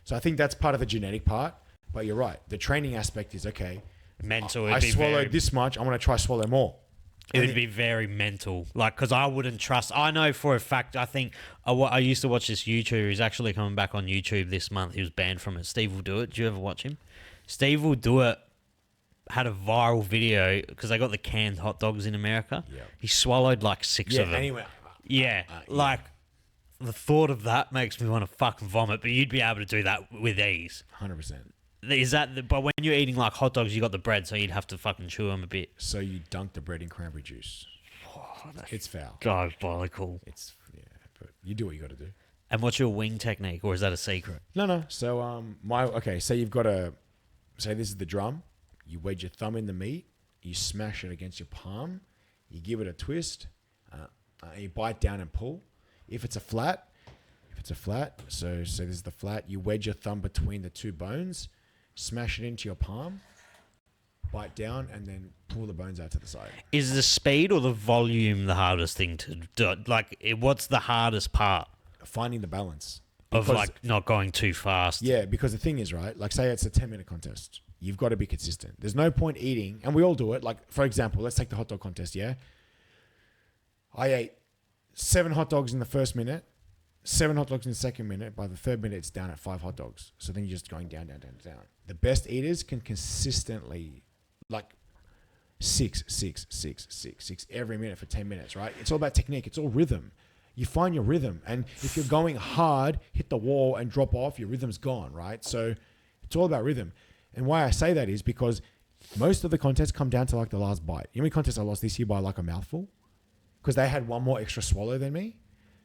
So I think that's part of the genetic part, but you're right. The training aspect is okay. Mental. I swallowed this much. I want to try swallow more. It would be very mental, like because I wouldn't trust. I know for a fact. I think I used to watch this YouTuber. He's actually coming back on YouTube this month. He was banned from it. Steve Will Do It. Do you ever watch him? Steve Will Do It had a viral video because they got the canned hot dogs in America. Yeah. He swallowed like 6 of them. Anyway. Yeah, like. The thought of that makes me want to fucking vomit, but you'd be able to do that with ease. 100%. Is that? But when you're eating like hot dogs, you got the bread, so you'd have to fucking chew them a bit. So you dunk the bread in cranberry juice. It's foul. Diabolical. But you do what you got to do. And what's your wing technique, or is that a secret? No. So say you've got say this is the drum. You wedge your thumb in the meat. You smash it against your palm. You give it a twist. You bite down and pull. If it's a flat, so this is the flat, you wedge your thumb between the two bones, smash it into your palm, bite down, and then pull the bones out to the side. Is the speed or the volume the hardest thing to do? Like, what's the hardest part? Finding the balance. Of like not going too fast. Yeah, because the thing is, right, like say it's a 10-minute contest. You've got to be consistent. There's no point eating, and we all do it. Like, for example, let's take the hot dog contest, yeah? I ate 7 hot dogs in the first minute, 7 hot dogs in the second minute. By the third minute, it's down at 5 hot dogs. So then you're just going down. The best eaters can consistently, like 6 every minute for 10 minutes, right? It's all about technique. It's all rhythm. You find your rhythm. And if you're going hard, hit the wall and drop off, your rhythm's gone, right? So it's all about rhythm. And why I say that is because most of the contests come down to like the last bite. You know how many contests I lost this year by like a mouthful? Because they had one more extra swallow than me.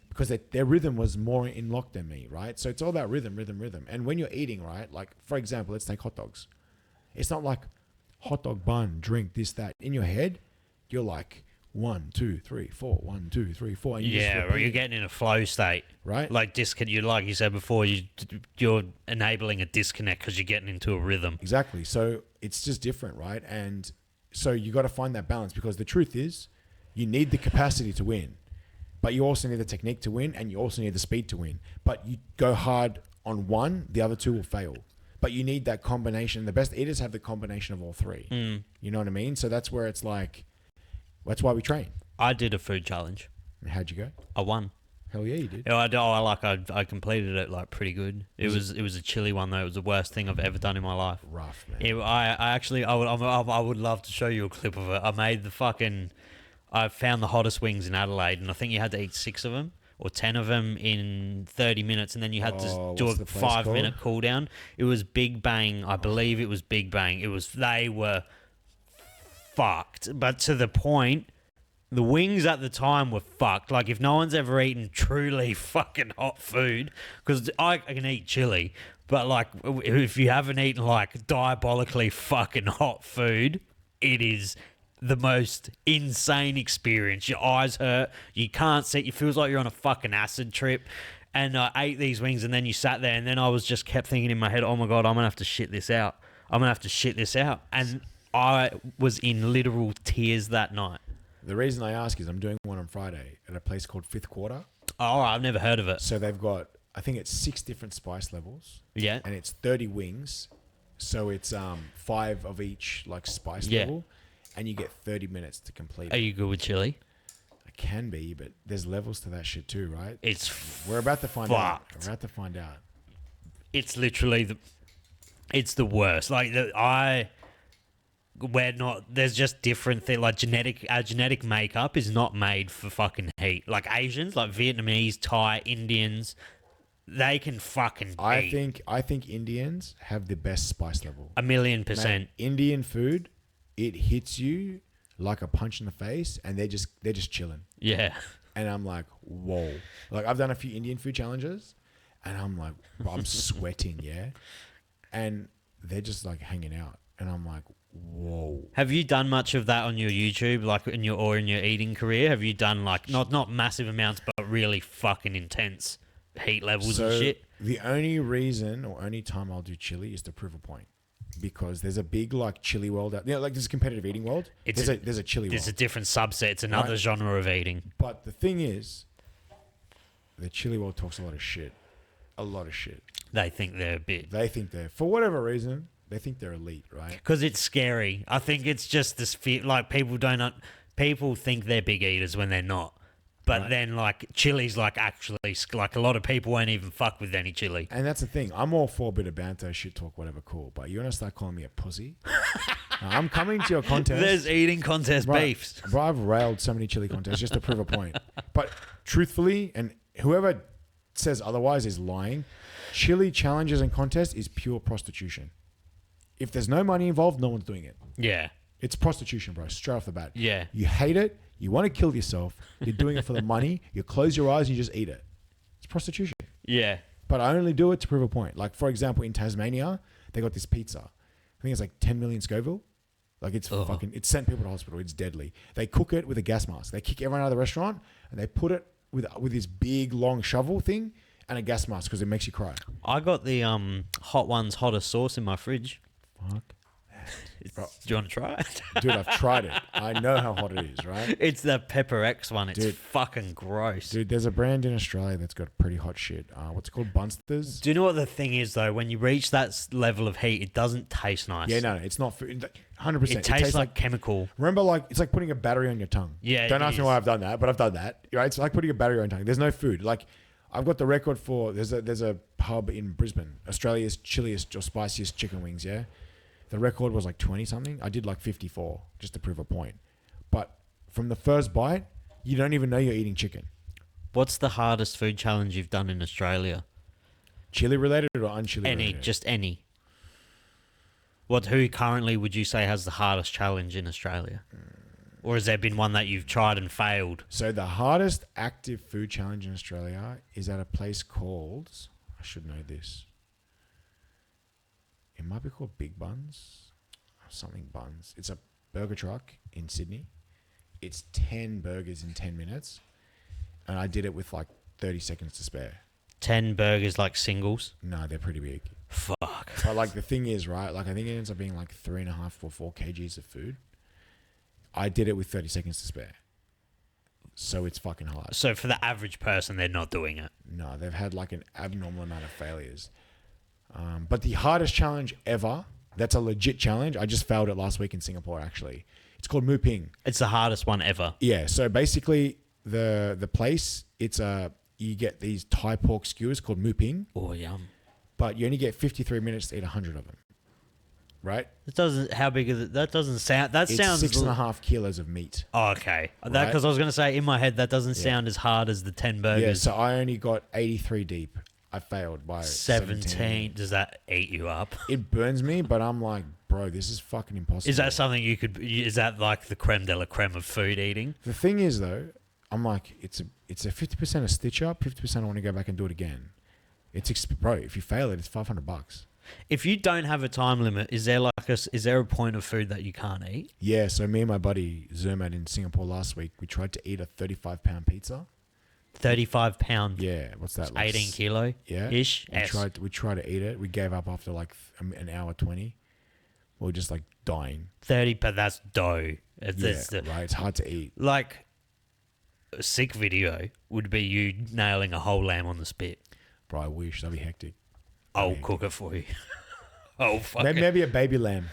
Because their rhythm was more in lock than me, right? So it's all about rhythm. And when you're eating, right? Like, for example, let's take hot dogs. It's not like hot dog bun, drink, this, that. In your head, you're like 1, 2, 3, 4, 1, 2, 3, 4. And or you're getting in a flow state, right? Like like you said before, you're enabling a disconnect because you're getting into a rhythm. Exactly. So it's just different, right? And so you got to find that balance because the truth is, you need the capacity to win, but you also need the technique to win, and you also need the speed to win. But you go hard on one, the other two will fail. But you need that combination. The best eaters have the combination of all three. You know what I mean? So that's where it's like, that's why we train. I did a food challenge. How'd you go? I won. Hell yeah, you did. I completed it like pretty good. It was a chili one though. It was the worst thing I've ever done in my life. Rough, man. I would love to show you a clip of it. I found the hottest wings in Adelaide, and I think you had to eat 6 of them or 10 of them in 30 minutes, and then you had to do a 5-minute cool down. It was Big Bang. I believe it was Big Bang. They were fucked, but to the point. The wings at the time were fucked. Like, if no one's ever eaten truly fucking hot food, because I can eat chili, but, like, if you haven't eaten, like, diabolically fucking hot food, it is the most insane experience. Your eyes hurt. You can't see. It feels like you're on a fucking acid trip. And I ate these wings, and then you sat there, and then I just kept thinking in my head, oh, my God, I'm going to have to shit this out. And I was in literal tears that night. The reason I ask is I'm doing one on Friday at a place called Fifth Quarter. Oh, I've never heard of it. So they've got, I think it's 6 different spice levels. Yeah. And it's 30 wings. So it's 5 of each like spice level. And you get 30 minutes to complete it. Are you good with chili? I can be, but there's levels to that shit too, right? We're about to find out. It's literally it's the worst. Like there's just different things. Like genetic makeup is not made for fucking heat. Like Asians, like Vietnamese, Thai, Indians, they can fucking eat. I think Indians have the best spice level. 1,000,000%. Man, Indian food, it hits you like a punch in the face, and they're just chilling. Yeah. And I'm like, whoa. Like, I've done a few Indian food challenges, and I'm like, I'm sweating, yeah. And they're just like hanging out, and I'm like, whoa. Have you done much of that on your YouTube, like in your eating career? Have you done like not massive amounts, but really fucking intense heat levels and shit? The only reason or only time I'll do chili is to prove a point, because there's a big like chili world out. Like there's a competitive eating world. There's a chili world. It's a different subset. It's another genre of eating. But the thing is, the chili world talks a lot of shit. They think they're a bit. For whatever reason, they think they're elite, right? Because it's scary. I think it's just this fear. Like people think they're big eaters when they're not. But then like chili's like actually like a lot of people won't even fuck with any chili. And that's the thing. I'm all for a bit of banter, shit talk, whatever, cool. But you want to start calling me a pussy? I'm coming to your contest. There's eating contest beefs. Bro, I've railed so many chili contests just to prove a point. But truthfully, and whoever says otherwise is lying. Chili challenges and contests is pure prostitution. If there's no money involved, no one's doing it. Yeah. It's prostitution, bro, straight off the bat. Yeah. You hate it. You want to kill yourself. You're doing it for the money. You close your eyes and you just eat it. It's prostitution. Yeah. But I only do it to prove a point. Like, for example, in Tasmania, they got this pizza. I think it's like 10 million Scoville. Like, it's it's sent people to hospital. It's deadly. They cook it with a gas mask. They kick everyone out of the restaurant and they put it with this big, long shovel thing and a gas mask because it makes you cry. I got the Hot Ones hottest sauce in my fridge. Fuck. Do you want to try it? Dude, I've tried it. I know how hot it is, right? It's the Pepper X one. It's fucking gross. Dude, there's a brand in Australia that's got pretty hot shit. What's it called? Bunsters? Do you know what the thing is, though? When you reach that level of heat, it doesn't taste nice. Yeah, no, it's not food. 100%. It tastes like chemical. Remember, like, it's like putting a battery on your tongue. Yeah, don't ask me why I've done that, but I've done that. Right? It's like putting a battery on your tongue. There's no food. Like, I've got the record for, there's a pub in Brisbane, Australia's chilliest or spiciest chicken wings, yeah? The record was like 20 something. I did like 54 just to prove a point. But from the first bite, you don't even know you're eating chicken. What's the hardest food challenge you've done in Australia? Chili related or unchili related? Just any. Who currently would you say has the hardest challenge in Australia? Or has there been one that you've tried and failed? So the hardest active food challenge in Australia is at a place called, I should know this. It might be called Big Buns. Something Buns. It's a burger truck in Sydney. It's 10 burgers in 10 minutes. And I did it with like 30 seconds to spare. 10 burgers like singles? No, they're pretty big. Fuck. But like the thing is, right? Like I think it ends up being like 3.5 or 4 kgs of food. I did it with 30 seconds to spare. So it's fucking hard. So for the average person, they're not doing it. No, they've had like an abnormal amount of failures. But the hardest challenge ever, that's a legit challenge. I just failed it last week in Singapore, actually. It's called Mu Ping. It's the hardest one ever. Yeah. So basically the place, you get these Thai pork skewers called Mu Ping. Oh, yum. But you only get 53 minutes to eat 100 of them. Right? It doesn't. How big is it? That doesn't sound. That it's sounds 6.5 kilos of meat. Oh, okay. That Right? because I was going to say in my head that doesn't sound as hard as the 10 burgers. Yeah. So I only got 83 deep. I failed by 17. Does that eat you up? It burns me, but I'm like, bro, this is fucking impossible. Is that something you could? Is that like the creme de la creme of food eating? The thing is, though, I'm like, it's a 50% a stitch up, 50% I want to go back and do it again. Bro, if you fail it, it's $500. If you don't have a time limit, is there a point of food that you can't eat? Yeah, so me and my buddy Zermatt in Singapore last week, we tried to eat a 35-pound pizza. 35 pound. Yeah, what's that? 18 kilo. Yeah, ish. We tried to eat it. We gave up after like an hour 20. We were just like dying. 30, but that's dough. Right. It's hard to eat. Like a sick video would be you nailing a whole lamb on the spit. Bro, I wish that'd be hectic. I'll cook it for you. Oh fuck. Maybe a baby lamb.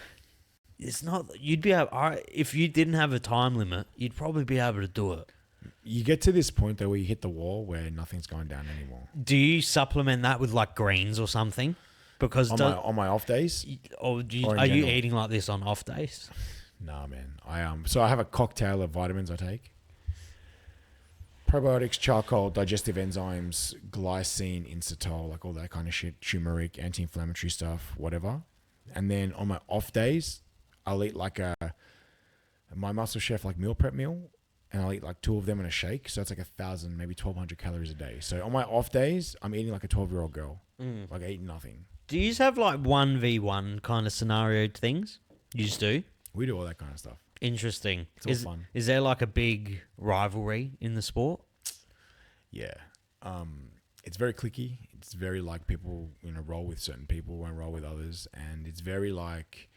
It's not. You'd be able. If you didn't have a time limit, you'd probably be able to do it. You get to this point though where you hit the wall where nothing's going down anymore. Do you supplement that with like greens or something? Because on my off days, are you eating like this on off days? Nah, man. So I have a cocktail of vitamins I take. Probiotics, charcoal, digestive enzymes, glycine, inositol, like all that kind of shit, turmeric, anti-inflammatory stuff, whatever. And then on my off days, I'll eat like my Muscle Chef like meal prep meal, and I'll eat like 2 of them in a shake. So it's like 1,000, maybe 1,200 calories a day. So on my off days, I'm eating like a 12-year-old girl, like eating nothing. Do you have like 1v1 kind of scenario things? You just do? We do all that kind of stuff. Interesting. It's all fun. Is there like a big rivalry in the sport? Yeah. It's very cliquey. It's very like people, roll with certain people, won't roll with others. And it's very like,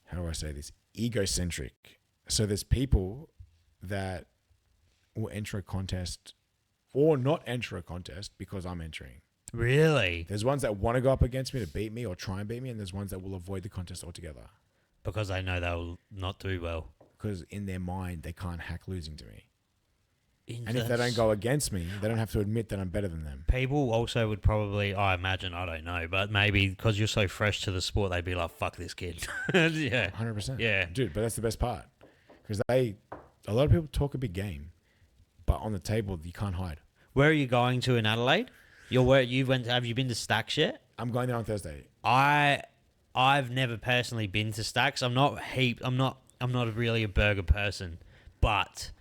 how do I say this? Egocentric. So there's people that will enter a contest or not enter a contest because I'm entering. Really? There's ones that want to go up against me to beat me or try and beat me. And there's ones that will avoid the contest altogether. Because they know they'll not do well. Because in their mind, they can't hack losing to me. And if they don't go against me, they don't have to admit that I'm better than them. People also would probably, I imagine, I don't know, but maybe because you're so fresh to the sport, they'd be like, fuck this kid. Yeah. 100%. Yeah. Dude, but that's the best part. Because a lot of people talk a big game, but on the table, you can't hide. Where are you going to in Adelaide? Have you been to Stacks yet? I'm going there on Thursday. I've never personally been to Stacks. I'm not really a burger person, but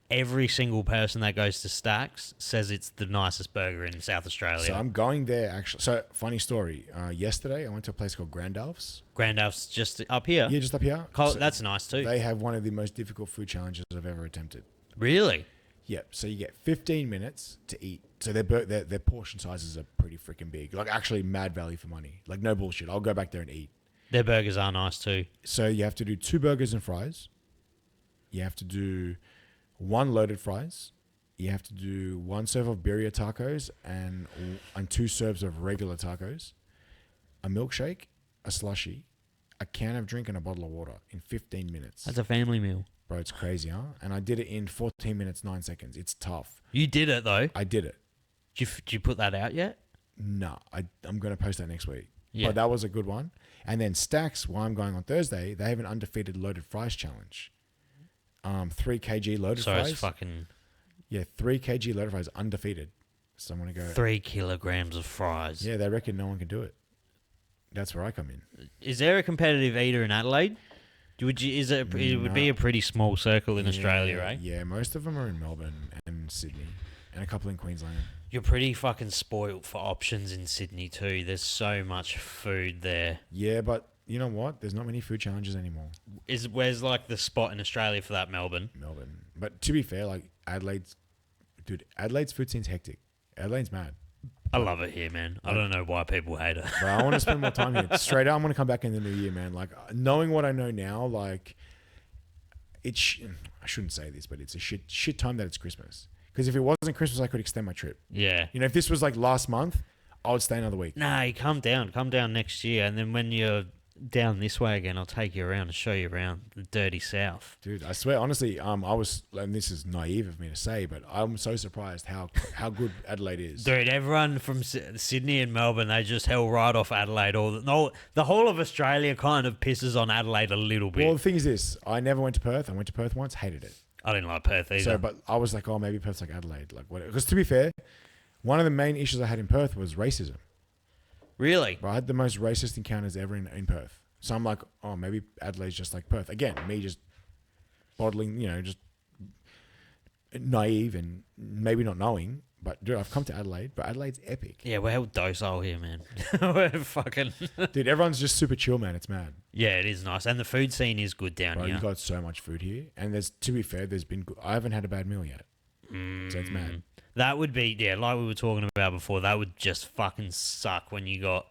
every single person that goes to Stacks says it's the nicest burger in South Australia. So I'm going there actually. So funny story. Yesterday I went to a place called Grandalf's. Grandalf's just up here. Yeah, just up here. So that's nice too. They have one of the most difficult food challenges I've ever attempted. Really? Yep. So you get 15 minutes to eat. So their portion sizes are pretty freaking big. Like actually mad value for money. Like no bullshit. I'll go back there and eat. Their burgers are nice too. So you have to do 2 burgers and fries. You have to do 1 loaded fries. You have to do 1 serve of birria tacos and 2 serves of regular tacos. A milkshake, a slushie, a can of drink, and a bottle of water in 15 minutes. That's a family meal. Bro, it's crazy, huh? And I did it in 14 minutes, 9 seconds. It's tough. You did it though. I did it. Did you put that out yet? No, I'm going to post that next week. Yeah. But that was a good one. And then Stacks, while I'm going on Thursday, they have an undefeated loaded fries challenge. 3 kg loaded fries. So it's fucking... Yeah, 3 kg loaded fries, undefeated. So I'm going to go... 3 kilograms of fries. Yeah, they reckon no one can do it. That's where I come in. Is there a competitive eater in Adelaide? It would be a pretty small circle in Australia, right? Yeah, most of them are in Melbourne and Sydney, and a couple in Queensland. You're pretty fucking spoilt for options in Sydney too. There's so much food there. Yeah, but you know what? There's not many food challenges anymore. Where's like the spot in Australia for that? Melbourne. But to be fair, like Adelaide's food scene's hectic. Adelaide's mad. I love it here, man. I don't know why people hate it. But I want to spend more time here. Straight up, I'm going to come back in the new year, man. Like, knowing what I know now, like, I shouldn't say this, but it's a shit time that it's Christmas. Because if it wasn't Christmas, I could extend my trip. Yeah. You know, if this was like last month, I would stay another week. Nah, you come down next year, and then when you're down this way again, I'll take you around and show you around the dirty south. Dude, I swear, honestly, I was, and this is naive of me to say, but I'm so surprised how good Adelaide is. Dude, everyone from Sydney and Melbourne, they just held right off Adelaide. The whole of Australia kind of pisses on Adelaide a little bit. Well, the thing is this, I never went to Perth. I went to Perth once, hated it. I didn't like Perth either. So, but I was like, oh, maybe Perth's like Adelaide, like whatever. Because to be fair, one of the main issues I had in Perth was racism. Really? But I had the most racist encounters ever in Perth. So I'm like, oh, maybe Adelaide's just like Perth. Again, me just bottling, just naive and maybe not knowing. But dude, I've come to Adelaide, but Adelaide's epic. Yeah, we're hell docile here, man. We're fucking... Dude, everyone's just super chill, man. It's mad. Yeah, it is nice. And the food scene is good down here. You got so much food here. And to be fair, I haven't had a bad meal yet. So it's mad. That would be, like we were talking about before, that would just fucking suck when you got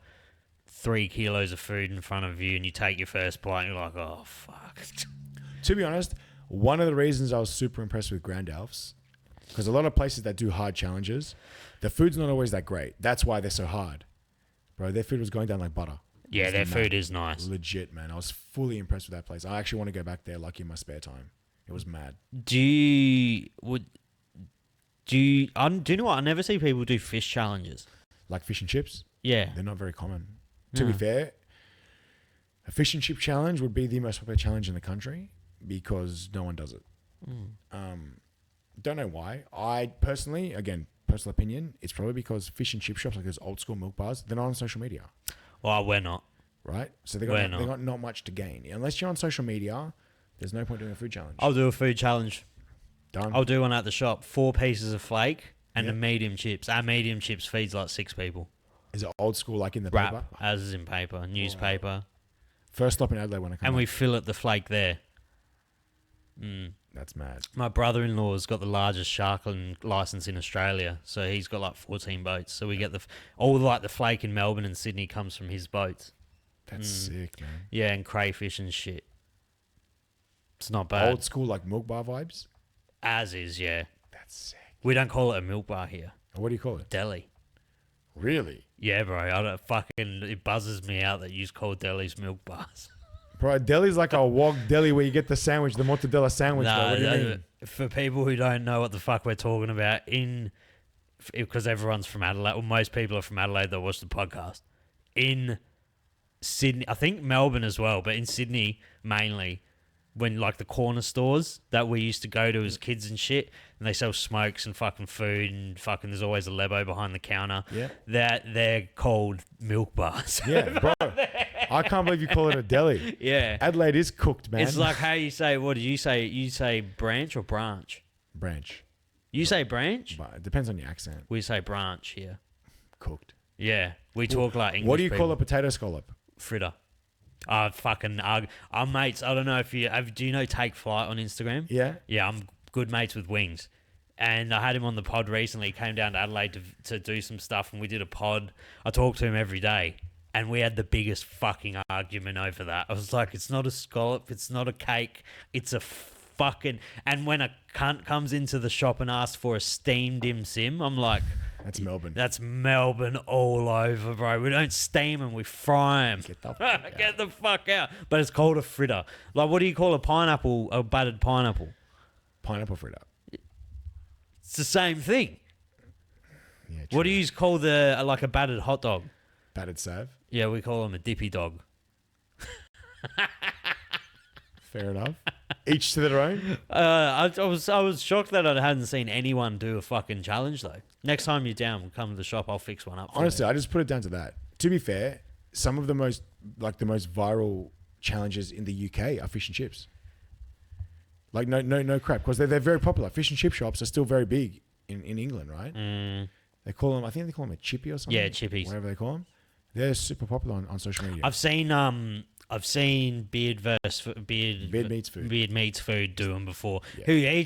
3 kilos of food in front of you and you take your first bite and you're like, oh, fuck. To be honest, one of the reasons I was super impressed with Grand Alf's, because a lot of places that do hard challenges, the food's not always that great. That's why they're so hard. Bro, their food was going down like butter. Yeah, their food is nice. Legit, man. I was fully impressed with that place. I actually want to go back there like in my spare time. It was mad. Do you know what? I never see people do fish challenges. Like fish and chips? Yeah. They're not very common. To be fair, a fish and chip challenge would be the most popular challenge in the country because no one does it. Don't know why. I personally, again, personal opinion, it's probably because fish and chip shops, like those old school milk bars, they're not on social media. Well, we're not. Right? So they got not much to gain. Unless you're on social media, there's no point doing a food challenge. I'll do a food challenge. Done. I'll do one at the shop. 4 pieces of flake and a medium chips. Our medium chips feeds like 6 people. Is it old school like in the Wrap, paper? as is in paper, newspaper. Wow. First stop in Adelaide when I come And back. we fillet the flake there. That's mad. My brother-in-law's got the largest sharkling license in Australia, so he's got like 14 boats. So we get the flake in Melbourne and Sydney comes from his boats. That's sick, man. Yeah, and crayfish and shit. It's not bad. Old school like milk bar vibes? As is, yeah. That's sick. We don't call it a milk bar here. What do you call it? Deli. Really? Yeah, bro. It buzzes me out that you call delis milk bars. Bro, deli's like a wok deli where you get the sandwich, the mortadella sandwich. Bro. What do you mean? For people who don't know what the fuck we're talking about, because everyone's from Adelaide, or most people are from Adelaide that watch the podcast. In Sydney, I think Melbourne as well, but in Sydney mainly, when like the corner stores that we used to go to as kids and shit, and they sell smokes and fucking food and fucking there's always a lebo behind the counter. Yeah. They're called milk bars. Yeah, bro. I can't believe you call it a deli. Yeah. Adelaide is cooked, man. It's like how you say, what did you say? You say branch or branch? Branch. You say branch? But it depends on your accent. We say branch here. Cooked. Yeah. We talk like English. What do you people. call a potato scallop? Fritter. Our mates, I don't know if do you know Take Flight on Instagram? Yeah. Yeah, I'm good mates with Wings. And I had him on the pod recently. He came down to Adelaide to do some stuff and we did a pod. I talk to him every day. And we had the biggest fucking argument over that. I was like, it's not a scallop, it's not a cake, it's a fucking... And when a cunt comes into the shop and asks for a steamed dim sim, I'm like... That's Melbourne. That's Melbourne all over, bro. We don't steam them, we fry them. Get the fuck out. Get the fuck out. But it's called a fritter. Like, what do you call a pineapple, a battered pineapple? Pineapple fritter. It's the same thing. Yeah, What do you call like a battered hot dog? Battered salve. Yeah, we call them a dippy dog. Fair enough. Each to their own. I was shocked that I hadn't seen anyone do a fucking challenge though. Next time you're down, we'll come to the shop. I'll fix one up. Honestly, I just put it down to that. To be fair, some of the most viral challenges in the UK are fish and chips. Like no crap, because they're very popular. Fish and chip shops are still very big in England, right? They call them, I think they call them a chippy or something. Yeah, chippies. Whatever they call them. They're super popular on social media. I've seen Beard Meats Food do them before. Yeah.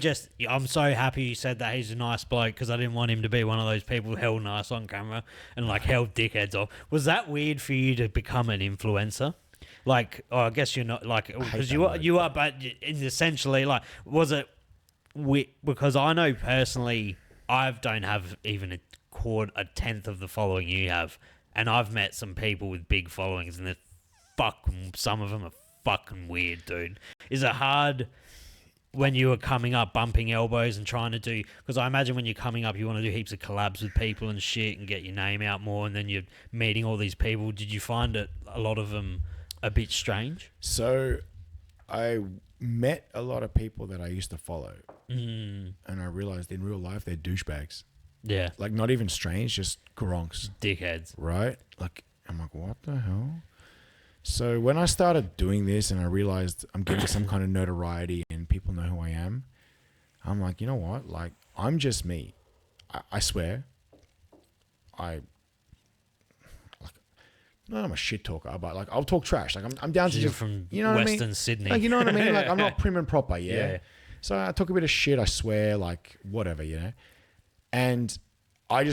I'm so happy you said that he's a nice bloke, because I didn't want him to be one of those people held nice on camera and like held dickheads off. Was that weird for you to become an influencer? Like, I guess you're not, like, because you are, but essentially, like, was it because I know personally I don't have even a tenth of the following you have, and I've met some people with big followings, and some of them are fucking weird, dude. Is it hard when you were coming up, bumping elbows and trying to do, because I imagine when you're coming up you want to do heaps of collabs with people and shit and get your name out more, and then you're meeting all these people. Did you find it, a lot of them, a bit strange? So I met a lot of people that I used to follow, and I realized in real life they're douchebags. Yeah. Like, not even strange, just gronks. Dickheads. Right? Like, I'm like, what the hell? So when I started doing this and I realized I'm getting some kind of notoriety and people know who I am, I'm like, you know what? Like, I'm just me. I swear. I'm a shit talker, but like, I'll talk trash. Like, I'm down to You're just, from you know what Western I mean? Sydney. Like, you know what I mean? Like, I'm not prim and proper, Yeah. So I talk a bit of shit, I swear, like, whatever, And I'm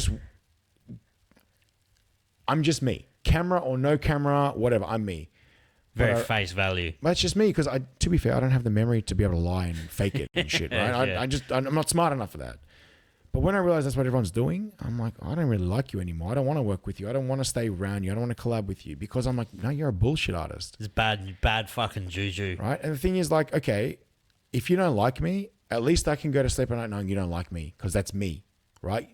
just me. Camera or no camera, whatever, I'm me. Very face value. But it's just me, because to be fair, I don't have the memory to be able to lie and fake it and shit, right? Yeah. I'm not smart enough for that. But when I realized that's what everyone's doing, I'm like, I don't really like you anymore. I don't want to work with you. I don't want to stay around you. I don't want to collab with you, because I'm like, no, you're a bullshit artist. It's bad fucking juju. Right? And the thing is, like, okay, if you don't like me, at least I can go to sleep at night knowing you don't like me, because that's me, right?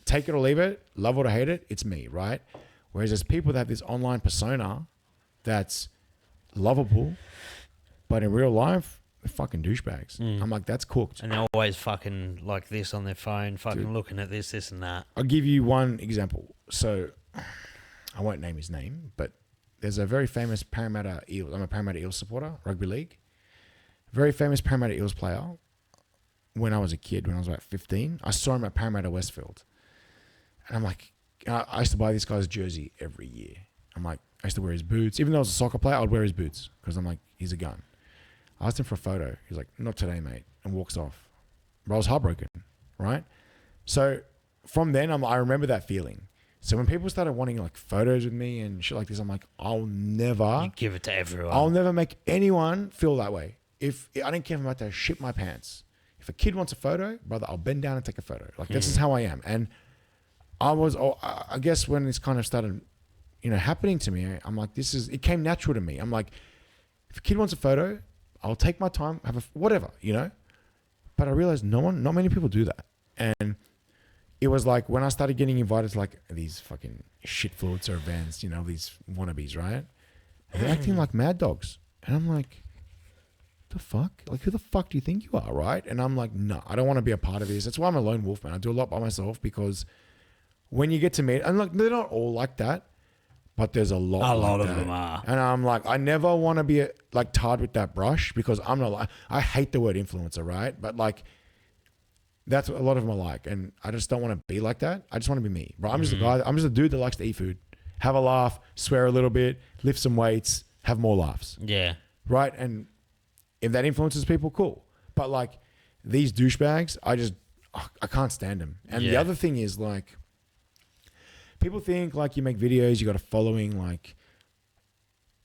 Take it or leave it, love it or hate it, it's me, right? Whereas there's people that have this online persona that's lovable, but in real life, they're fucking douchebags. I'm like, that's cooked. And they're always fucking like this on their phone, fucking Dude. looking at this and that. I'll give you one example. So I won't name his name, but there's a very famous Parramatta Eels. I'm a Parramatta Eels supporter, rugby league. Very famous Parramatta Eels player. When I was a kid, when I was about 15, I saw him at Parramatta Westfield. And I'm like, I used to buy this guy's jersey every year. I'm like, I used to wear his boots. Even though I was a soccer player, I'd wear his boots, because I'm like, he's a gun. I asked him for a photo. He's like, not today, mate, and walks off. But I was heartbroken, right? So from then, I remember that feeling. So when people started wanting like photos with me and shit like this, I'm like, I'll never... You give it to everyone. I'll never make anyone feel that way. If I don't care if I'm about to shit my pants. If a kid wants a photo, brother, I'll bend down and take a photo. Like, this is how I am. And I guess when this kind of started, happening to me, I'm like, it came natural to me. I'm like, if a kid wants a photo, I'll take my time, whatever, But I realized not many people do that. And it was like when I started getting invited to like these fucking shit floats or events, these wannabes, right? They're acting like mad dogs. And I'm like, the fuck? Like, who the fuck do you think you are, right? And I'm like, no, I don't want to be a part of this. That's why I'm a lone wolf, man. I do a lot by myself, because when you get to meet, and look, they're not all like that, but there's a lot. A lot like of that. them are. And I'm like, I never want to be like tarred with that brush, because I'm not like, I hate the word influencer, right? But like, that's what a lot of them are like, and I just don't want to be like that. I just want to be me, bro. I'm just a guy. I'm just a dude that likes to eat food, have a laugh, swear a little bit, lift some weights, have more laughs. Yeah. Right. And if that influences people, cool. But like these douchebags, I can't stand them. And the other thing is, like, people think like you make videos, you got a following, like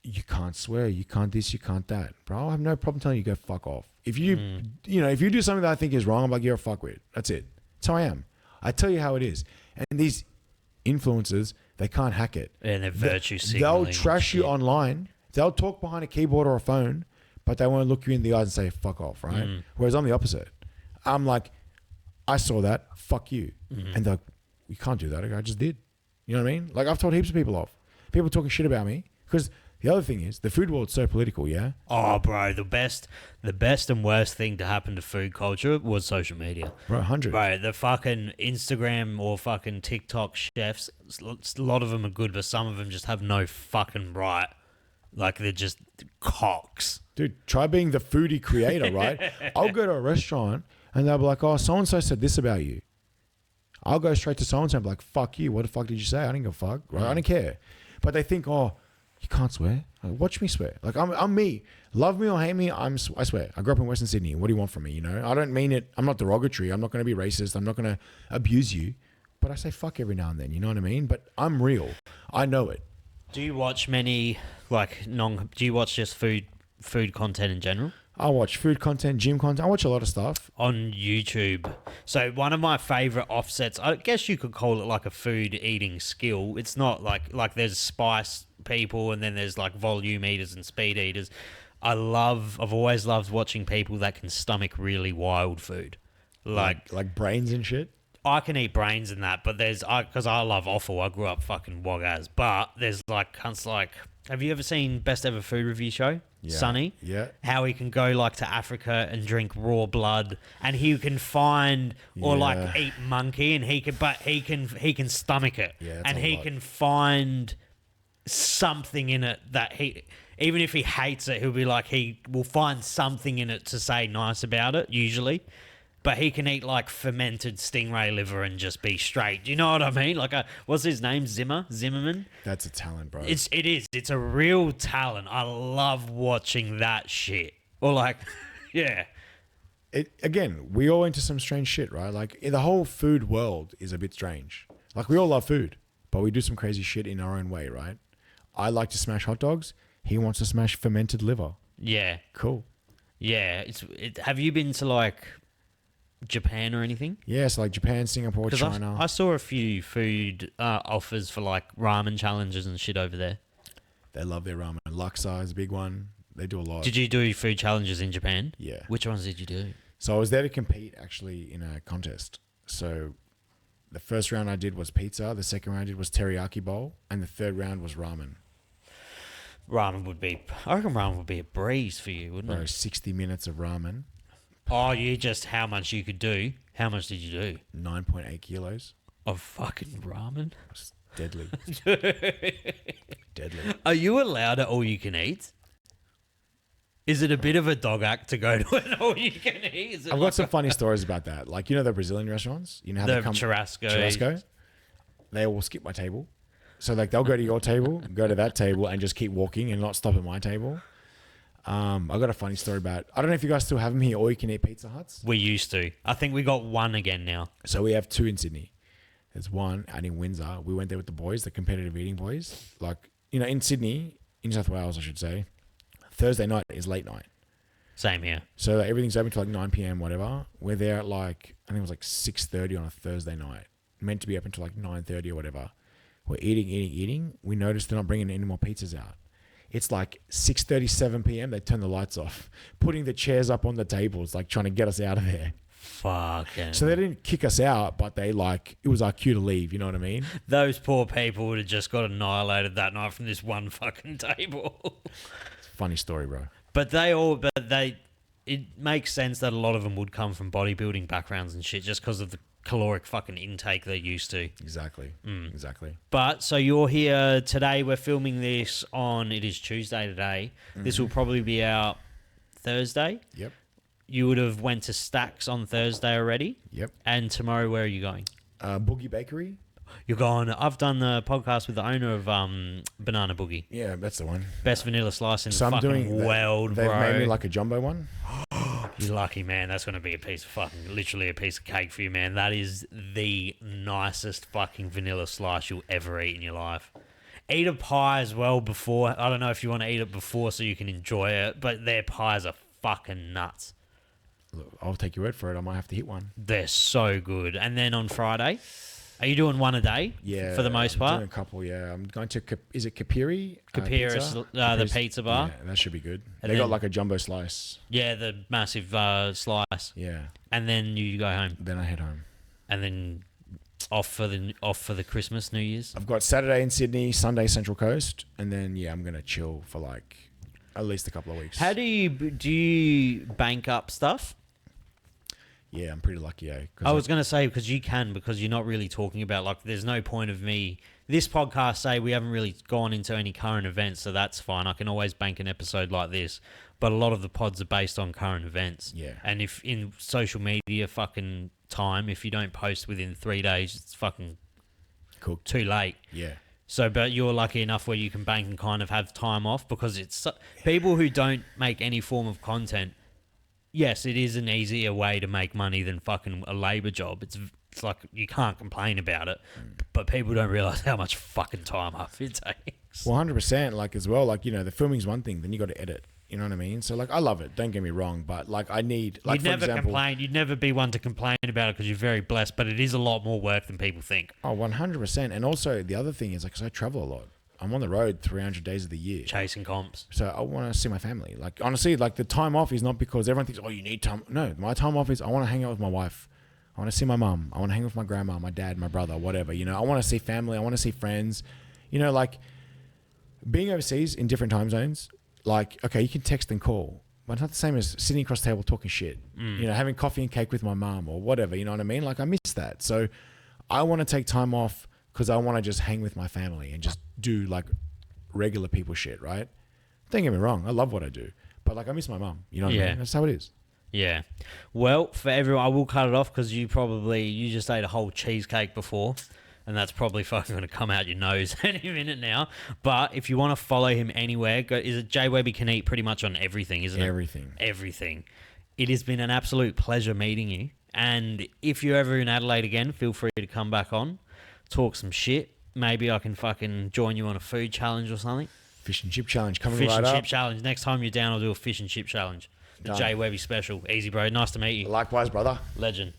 you can't swear, you can't this, you can't that. Bro, I have no problem telling you go fuck off. If you, if you do something that I think is wrong, I'm like, you're a fuckwit. That's it. That's how I am. I tell you how it is. And these influencers, they can't hack it. And they're virtue signaling. They'll trash you online. They'll talk behind a keyboard or a phone, but they won't look you in the eyes and say, fuck off, right? Whereas I'm the opposite. I'm like, I saw that, fuck you. And they're like, you can't do that. I just did. You know what I mean? Like, I've told heaps of people off. People talking shit about me, because The other thing is the food world's so political, yeah? Oh, bro, the best and worst thing to happen to food culture was social media. Bro, 100. Bro, the fucking Instagram or fucking TikTok chefs, a lot of them are good, but some of them just have no fucking right. Like, they're just cocks. Dude, try being the foodie creator, right? I'll go to a restaurant and they'll be like, oh, so-and-so said this about you. I'll go straight to so-and-so and be like, fuck you. What the fuck did you say? I didn't give a fuck. Right? I don't care. But they think, oh, you can't swear. Like, watch me swear. Like, I'm me. Love me or hate me, I swear. I grew up in Western Sydney. What do you want from me, you know? I don't mean it. I'm not derogatory. I'm not going to be racist. I'm not going to abuse you. But I say fuck every now and then. You know what I mean? But I'm real. I know it. Do you watch many, like, do you watch just food content in general? I watch food content, gym content. I watch a lot of stuff. On YouTube. So one of my favorite offsets, I guess you could call it like a food eating skill. It's not like there's spice people and then there's like volume eaters and speed eaters. I've always loved watching people that can stomach really wild food. Like brains and shit. I can eat brains and that, but because I love offal. I grew up fucking wog-az. But there's like cunts like, have you ever seen Best Ever Food Review Show? Yeah. Sonny? Yeah. How he can go like to Africa and drink raw blood, and he can find or like eat monkey, and he can stomach it, and he can find something in it that even if he hates it, he'll be like, he will find something in it to say nice about it usually. But he can eat like fermented stingray liver and just be straight. Do you know what I mean? Like, what's his name? Zimmerman? That's a talent, bro. It is. It's a real talent. I love watching that shit. Or like, yeah. Again, we all into some strange shit, right? Like, the whole food world is a bit strange. Like, we all love food, but we do some crazy shit in our own way, right? I like to smash hot dogs. He wants to smash fermented liver. Yeah. Cool. Yeah. Have you been to like Japan or anything? Yeah, so like Japan, Singapore, China. I saw a few food offers for like ramen challenges and shit over there. They love their ramen. Laksa is a big one. They do a lot. Did you do food challenges in Japan? Yeah. Which ones did you do? So I was there to compete actually in a contest. So the first round I did was pizza. The second round I did was teriyaki bowl. And the third round was ramen. I reckon ramen would be a breeze for you, wouldn't it? 60 minutes of ramen. Oh, how much you could do. How much did you do? 9.8 kilos. Of fucking ramen? It's deadly. Deadly. Are you allowed at all you can eat? Is it a bit of a dog act to go to an all you can eat? I've got some funny stories about that. Like, you know the Brazilian restaurants? You know how the they come... Churrasco. They will skip my table. So, like, they'll go to your table, go to that table, and just keep walking and not stop at my table. I got a funny story about, I don't know if you guys still have them here, or you can eat Pizza Huts. We used to. I think we got one again now. So we have two in Sydney. There's one out in Windsor. We went there with the boys, the competitive eating boys. Like, you know, in Sydney, in New South Wales, I should say, Thursday night is late night. Same here. So everything's open till like 9 p.m, whatever. We're there at like, I think it was like 6:30 on a Thursday night. Meant to be open till like 9:30 or whatever. We're eating. We noticed they're not bringing any more pizzas out. It's like 6:37 p.m. They turn the lights off, putting the chairs up on the tables, like trying to get us out of there. Fucking. So they didn't kick us out, but it was our cue to leave. You know what I mean? Those poor people would have just got annihilated that night from this one fucking table. Funny story, bro. It makes sense that a lot of them would come from bodybuilding backgrounds and shit just because of the caloric fucking intake they're used to. Exactly. Exactly. But so you're here today. We're filming this it is Tuesday today. Mm-hmm. This will probably be out Thursday. Yep. You would have went to Stacks on Thursday already. Yep. And tomorrow, where are you going? Boogie Bakery. You're going. I've done the podcast with the owner of Banana Boogie. Yeah, that's the one. Best vanilla slice in the fucking world, bro. They've made me like a jumbo one. You're lucky, man. That's going to be literally a piece of cake for you, man. That is the nicest fucking vanilla slice you'll ever eat in your life. Eat a pie as well before. I don't know if you want to eat it before so you can enjoy it, but their pies are fucking nuts. Look, I'll take your word for it. I might have to hit one. They're so good. And then on Friday, are you doing one a day? Yeah. For the most part? I'm doing a couple, yeah. I'm going to, is it Kapiri? Kapiri's, the pizza bar. Yeah, that should be good. And they then, got like a jumbo slice. Yeah, the massive slice. Yeah. And then you go home. Then I head home. And then Off for the Christmas, New Year's. I've got Saturday in Sydney, Sunday Central Coast, and then I'm gonna chill for like at least a couple of weeks. How do you bank up stuff? Yeah, I'm pretty lucky. I was gonna say because you're not really talking about like. There's no point of me. This podcast say we haven't really gone into any current events, so that's fine. I can always bank an episode like this. But a lot of the pods are based on current events. Yeah. And if in social media fucking time, if you don't post within 3 days, it's fucking cooked. Too late. Yeah. So, but you're lucky enough where you can bank and kind of have time off because it's people who don't make any form of content. Yes, it is an easier way to make money than fucking a labor job. It's like you can't complain about it, but people don't realize how much fucking time off it takes. 100%. Like as well, like the filming's one thing, then you got to edit. You know what I mean? So like I love it. Don't get me wrong, but like I need like you'd never complain. You'd never be one to complain about it because you're very blessed. But it is a lot more work than people think. Oh, 100%. And also the other thing is like, because I travel a lot. I'm on the road 300 days of the year. Chasing comps. So I want to see my family. Like honestly, like the time off is not because everyone thinks, oh, you need time. No, my time off is I want to hang out with my wife. I want to see my mum. I want to hang with my grandma, my dad, my brother, whatever. I want to see family. I want to see friends. Like being overseas in different time zones. Like, okay, you can text and call, but it's not the same as sitting across the table talking shit. Having coffee and cake with my mom or whatever. You know what I mean? Like I miss that. So I want to take time off because I want to just hang with my family and just do like regular people shit, right? Don't get me wrong. I love what I do, but like I miss my mom. You know what I mean? That's how it is. Yeah. Well, for everyone, I will cut it off because you just ate a whole cheesecake before. And that's probably fucking going to come out your nose any minute now. But if you want to follow him anywhere, is it JWebby Can Eat pretty much on everything, isn't it? Everything. It has been an absolute pleasure meeting you. And if you're ever in Adelaide again, feel free to come back on, talk some shit. Maybe I can fucking join you on a food challenge or something. Fish and chip challenge coming right up. Fish and chip challenge. Next time you're down, I'll do a fish and chip challenge. The JWebby special. Easy, bro. Nice to meet you. Likewise, brother. Legend.